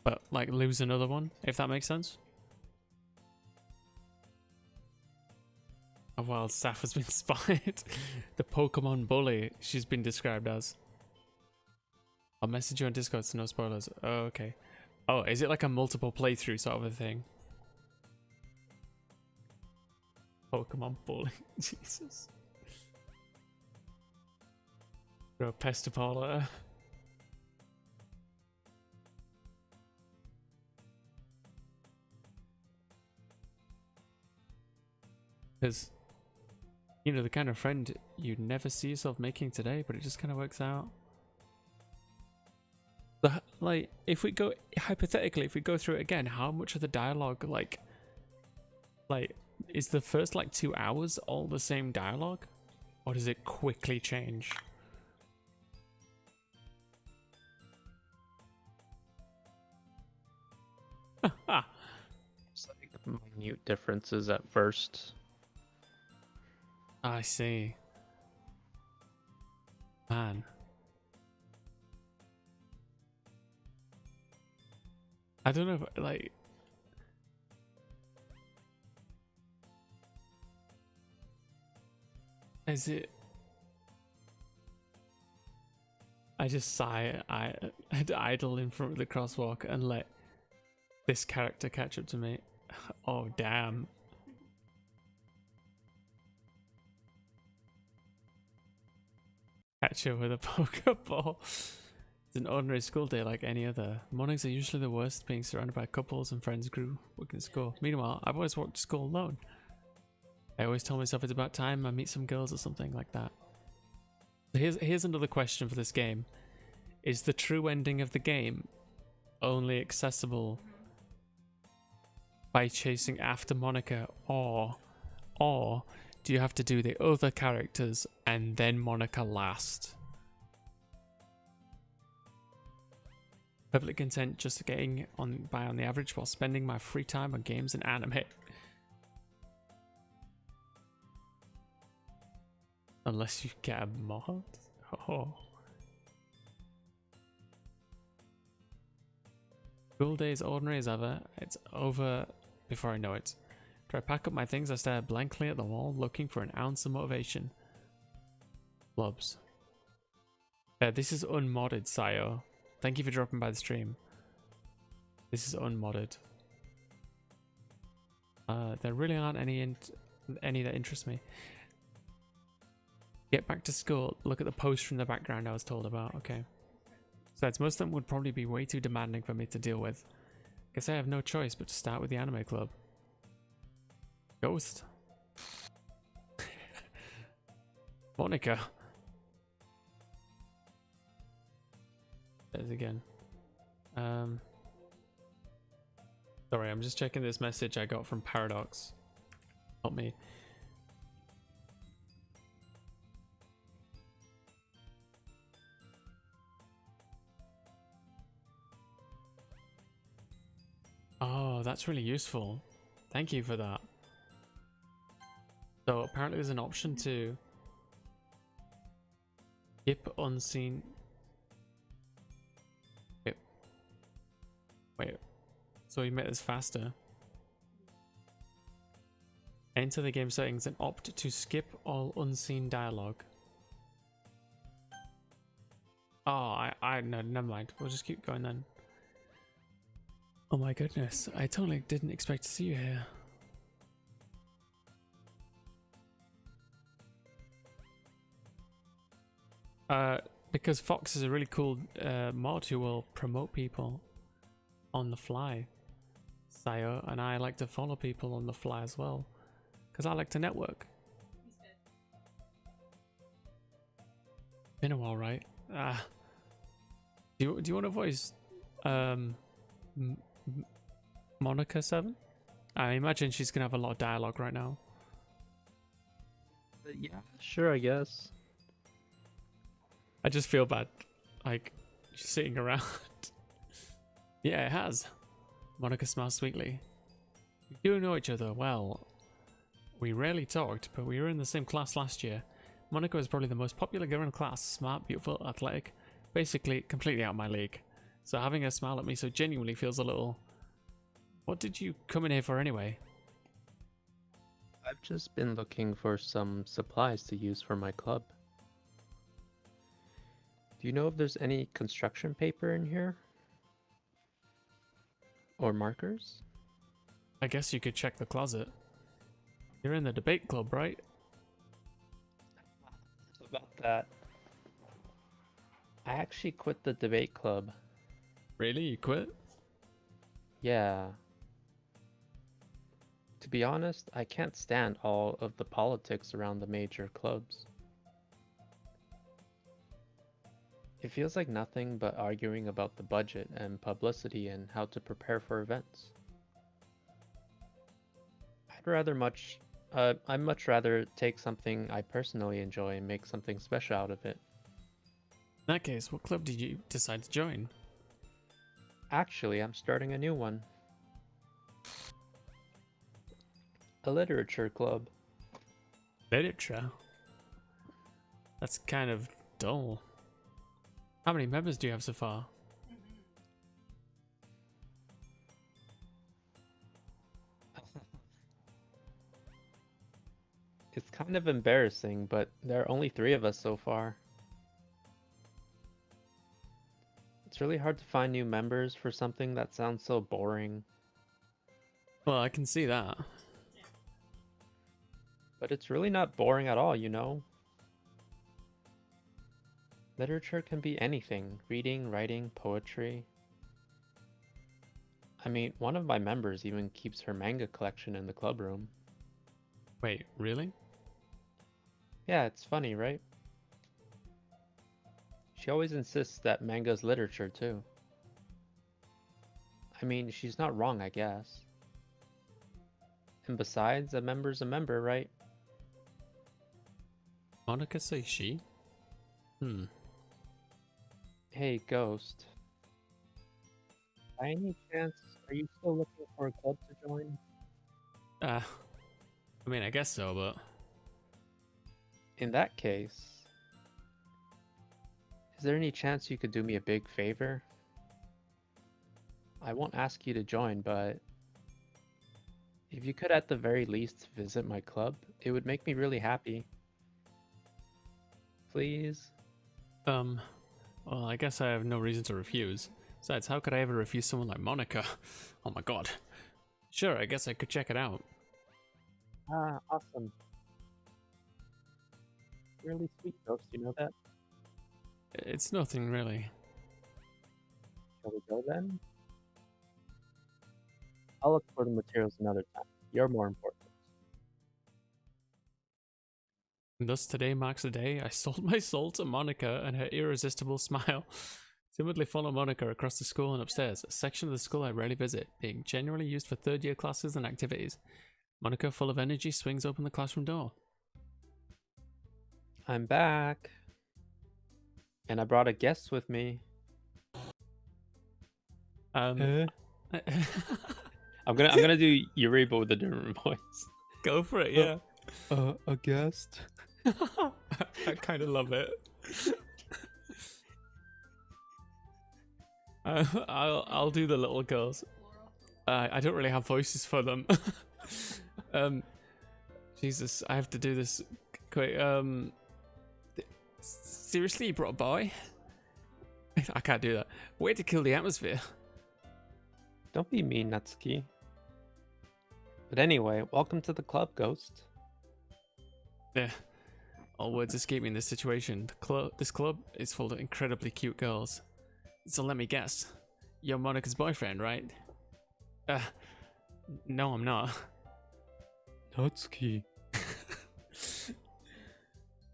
but like lose another one, if that makes sense. Oh, well, Saf has been spied. The Pokemon bully she's been described as. I'll message you on Discord so no spoilers. Oh, okay. Oh, is it like a multiple playthrough sort of a thing? Pokemon bully. Jesus. Bro, Pestapala. Because, you know, the kind of friend you'd never see yourself making today, but it just kind of works out. Like, if we go, hypothetically, if we go through it again, how much of the dialogue, like, is the first, 2 hours all the same dialogue? Or does it quickly change? It's like minute differences at first. I see. Man. I don't know if, is it... I just sigh, I'd idle in front of the crosswalk and let this character catch up to me. Oh, damn. Catch her with a Pokeball. It's an ordinary school day like any other. Mornings are usually the worst, being surrounded by couples and friends grew working at school. Meanwhile, I've always walked to school alone. I always tell myself it's about time I meet some girls or something like that. Here's another question for this game. Is the true ending of the game only accessible by chasing after Monica, or do you have to do the other characters and then Monica last? Perfectly content just getting by on the average while spending my free time on games and anime. Unless you get a mod? Oh. School day is ordinary as ever. It's over before I know it. After I pack up my things, I stare blankly at the wall, looking for an ounce of motivation. Clubs. This is unmodded, Sayo. Thank you for dropping by the stream. This is unmodded. There really aren't any that interest me. Get back to school. Look at the poster in the background I was told about. Okay. Besides, most of them would probably be way too demanding for me to deal with. Guess I have no choice but to start with the anime club. Ghost. Monica. There's again. Sorry, I'm just checking this message I got from Paradox. Help me. Oh, that's really useful. Thank you for that. So apparently there's an option to skip unseen. Wait. So you make this faster. Enter the game settings and opt to skip all unseen dialogue. Oh, no, never mind. We'll just keep going then. Oh my goodness, I totally didn't expect to see you here. Because Fox is a really cool mod who will promote people on the fly. Sayo, and I like to follow people on the fly as well. Because I like to network. Been a while, right? Do you want to voice Monica 7? I imagine she's gonna have a lot of dialogue right now. Yeah, sure, I guess. I just feel bad, like, she's sitting around. Yeah, it has. Monica smiles sweetly. We do know each other well. We rarely talked, but we were in the same class last year. Monica was probably the most popular girl in class. Smart, beautiful, athletic. Basically, completely out of my league. So having her smile at me so genuinely feels a little... What did you come in here for anyway? I've just been looking for some supplies to use for my club. Do you know if there's any construction paper in here? Or markers? I guess you could check the closet. You're in the debate club, right? About that. I actually quit the debate club. Really? You quit? Yeah. To be honest, I can't stand all of the politics around the major clubs. It feels like nothing but arguing about the budget and publicity and how to prepare for events. I'd much rather take something I personally enjoy and make something special out of it. In that case, what club did you decide to join? Actually, I'm starting a new one. A literature club. Literature? That's kind of dull. How many members do you have so far? It's kind of embarrassing, but there are only 3 of us so far. It's really hard to find new members for something that sounds so boring. Well, I can see that. But it's really not boring at all, you know? Literature can be anything. Reading, writing, poetry. I mean, one of my members even keeps her manga collection in the club room. Wait, really? Yeah, it's funny, right? She always insists that manga's literature, too. I mean, she's not wrong, I guess. And besides, a member's a member, right? Monica say she? Hey, Ghost. By any chance, are you still looking for a club to join? I mean, I guess so, but In that case, is there any chance you could do me a big favor? I won't ask you to join, but if you could at the very least visit my club, it would make me really happy. Please? well, I guess I have no reason to refuse. Besides, how could I ever refuse someone like Monica? Oh my god. Sure, I guess I could check it out. Ah, awesome. Really sweet, Ghost, you know that? It's nothing really. Shall we go then? I'll look for the materials another time. You're more important. And thus today marks the day I sold my soul to Monica and her irresistible smile. Timidly follow Monica across the school and upstairs, a section of the school I rarely visit, being generally used for third-year classes and activities. Monica, full of energy, swings open the classroom door. I'm back. And I brought a guest with me. I'm gonna do Yuri but with a different voice. Go for it, yeah. A guest? I kind of love it. I'll do the little girls. I don't really have voices for them. Jesus, I have to do this quick. Seriously, you brought a boy? I can't do that. Way to kill the atmosphere. Don't be mean, Natsuki. But anyway, welcome to the club, Ghost. Yeah. All words escape me in this situation. This club is full of incredibly cute girls. So let me guess. You're Monica's boyfriend, right? No, I'm not. Natsuki.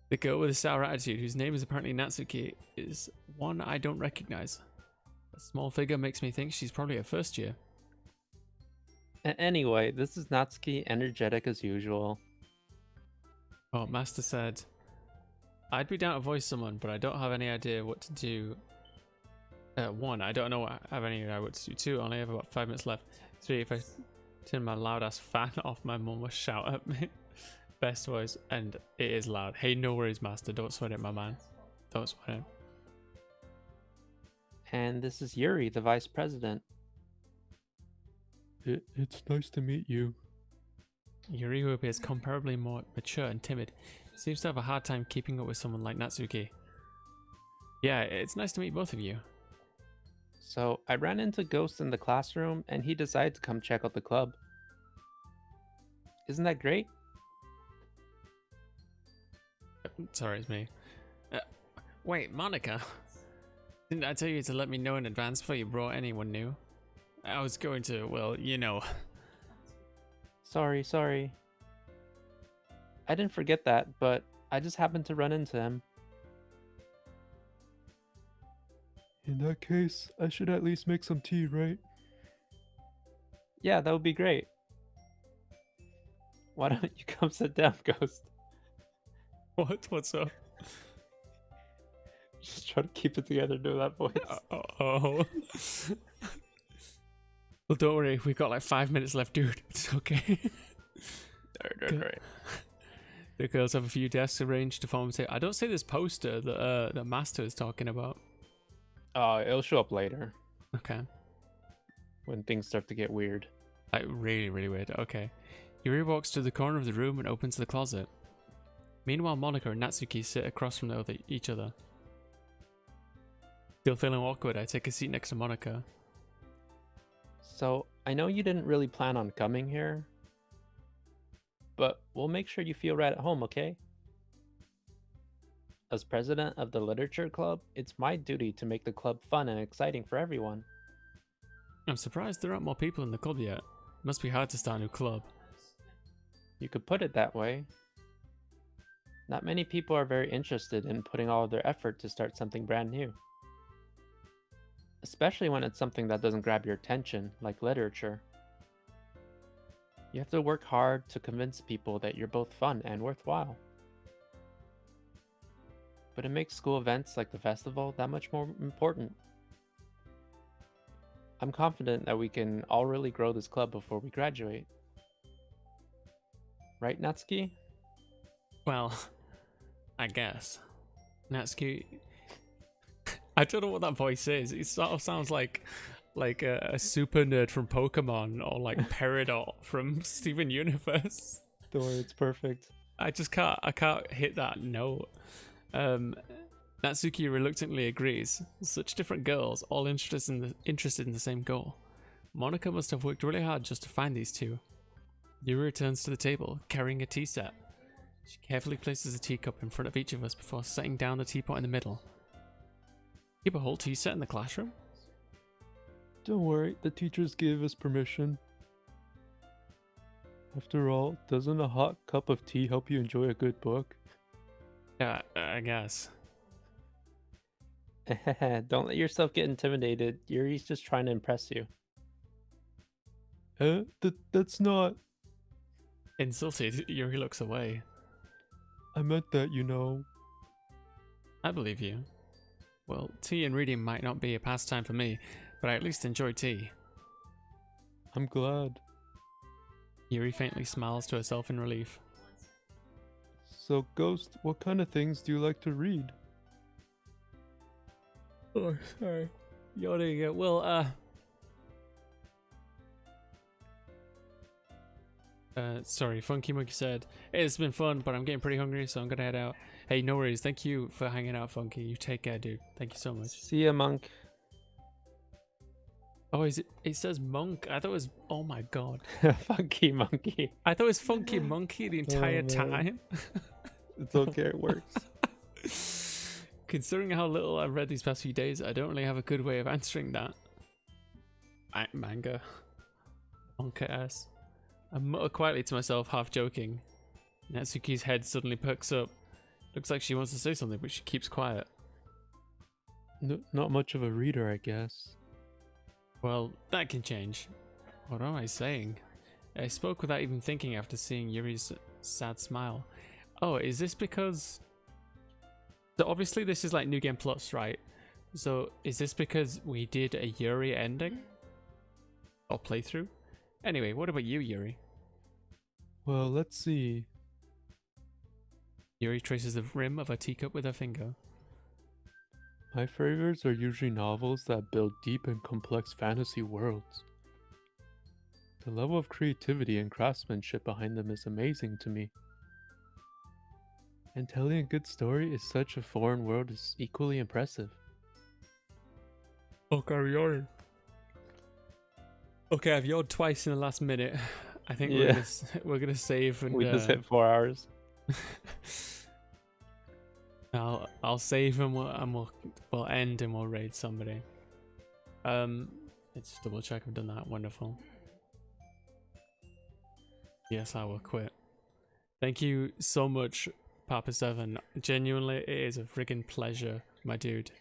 The girl with a sour attitude, whose name is apparently Natsuki, is one I don't recognize. A small figure makes me think she's probably a first year. Anyway, this is Natsuki, energetic as usual. Oh, Master said, I'd be down to voice someone, but I don't have any idea what to do. 1, I don't know what I have any idea what to do. 2, I only have about 5 minutes left. 3, if I turn my loud ass fan off, my mum will shout at me. Best voice, and it is loud. Hey, no worries, Master. Don't sweat it, my man. Don't sweat it. And this is Yuri, the vice president. It's nice to meet you. Yuri, who appears comparably more mature and timid, seems to have a hard time keeping up with someone like Natsuki. Yeah, it's nice to meet both of you. So, I ran into Ghost in the classroom, and he decided to come check out the club. Isn't that great? Sorry, it's me. Wait, Monica. Didn't I tell you to let me know in advance before you brought anyone new? I was going to, well, you know. Sorry. I didn't forget that, but I just happened to run into him. In that case, I should at least make some tea, right? Yeah, that would be great. Why don't you come sit down, Ghost? What? What's up? Just try to keep it together, do that voice. Oh. Well, don't worry. We've got like 5 minutes left, dude. It's okay. Right. The girls have a few desks arranged to form a table. I don't see this poster that the Master is talking about. It'll show up later Okay. when things start to get weird. Like really, really weird. Okay. Yuri walks to the corner of the room and opens the closet. Meanwhile, Monica and Natsuki sit across from each other. Still feeling awkward, I take a seat next to Monica. So, I know you didn't really plan on coming here, but we'll make sure you feel right at home, okay? As president of the Literature Club, it's my duty to make the club fun and exciting for everyone. I'm surprised there aren't more people in the club yet. It must be hard to start a new club. You could put it that way. Not many people are very interested in putting all of their effort to start something brand new. Especially when it's something that doesn't grab your attention, like literature. You have to work hard to convince people that you're both fun and worthwhile. but it makes school events like the festival that much more important. I'm confident that we can all really grow this club before we graduate. Right, Natsuki? Well, I guess. Natsuki. I don't know what that voice is. It sort of sounds like a super nerd from Pokemon or like Peridot from Steven Universe. Don't worry, it's perfect. I can't hit that note. Natsuki reluctantly agrees. Such different girls, all interested in the same goal. Monica must have worked really hard just to find these two. Yuri returns to the table, carrying a tea set. She carefully places a teacup in front of each of us before setting down the teapot in the middle. Keep a whole tea set in the classroom? Don't worry, the teachers gave us permission. After all, doesn't a hot cup of tea help you enjoy a good book? Yeah, I guess. Don't let yourself get intimidated. Yuri's just trying to impress you. That's not... Insulted, Yuri looks away. I meant that, you know. I believe you. Well, tea and reading might not be a pastime for me, but I at least enjoy tea. I'm glad. Yuri faintly smiles to herself in relief. So, Ghost, what kind of things do you like to read? Oh, sorry. Yawning. Well, sorry, Funky Monkey said, it's been fun, but I'm getting pretty hungry, so I'm gonna head out. Hey, no worries. Thank you for hanging out, Funky. You take care, dude. Thank you so much. See ya, monk. Oh, is it? It says monk. I thought it was. Oh my god. Funky monkey. I thought it was Funky Monkey the entire man. time. It's okay, it works. Considering how little I've read these past few days, I don't really have a good way of answering that. Manga. Monka ass. I mutter quietly to myself, half joking. Natsuki's head suddenly perks up. Looks like she wants to say something, but she keeps quiet. Not much of a reader, I guess. Well, that can change. What am I saying? I spoke without even thinking after seeing Yuri's sad smile. Oh, is this because... So obviously this is like New Game Plus, right? So is this because we did a Yuri ending? Or playthrough? Anyway, what about you, Yuri? Well, let's see. Yuri traces the rim of a teacup with her finger. My favorites are usually novels that build deep and complex fantasy worlds. The level of creativity and craftsmanship behind them is amazing to me. And telling a good story in such a foreign world is equally impressive. Okay, Yuri. Okay, I've yawned twice in the last minute. I think we're gonna save and We just hit 4 hours. I'll save and we'll end and we'll raid somebody. Let's double check I've done that. Wonderful. Yes, I will quit. Thank you so much, Papa7. Genuinely, it is a friggin' pleasure, my dude.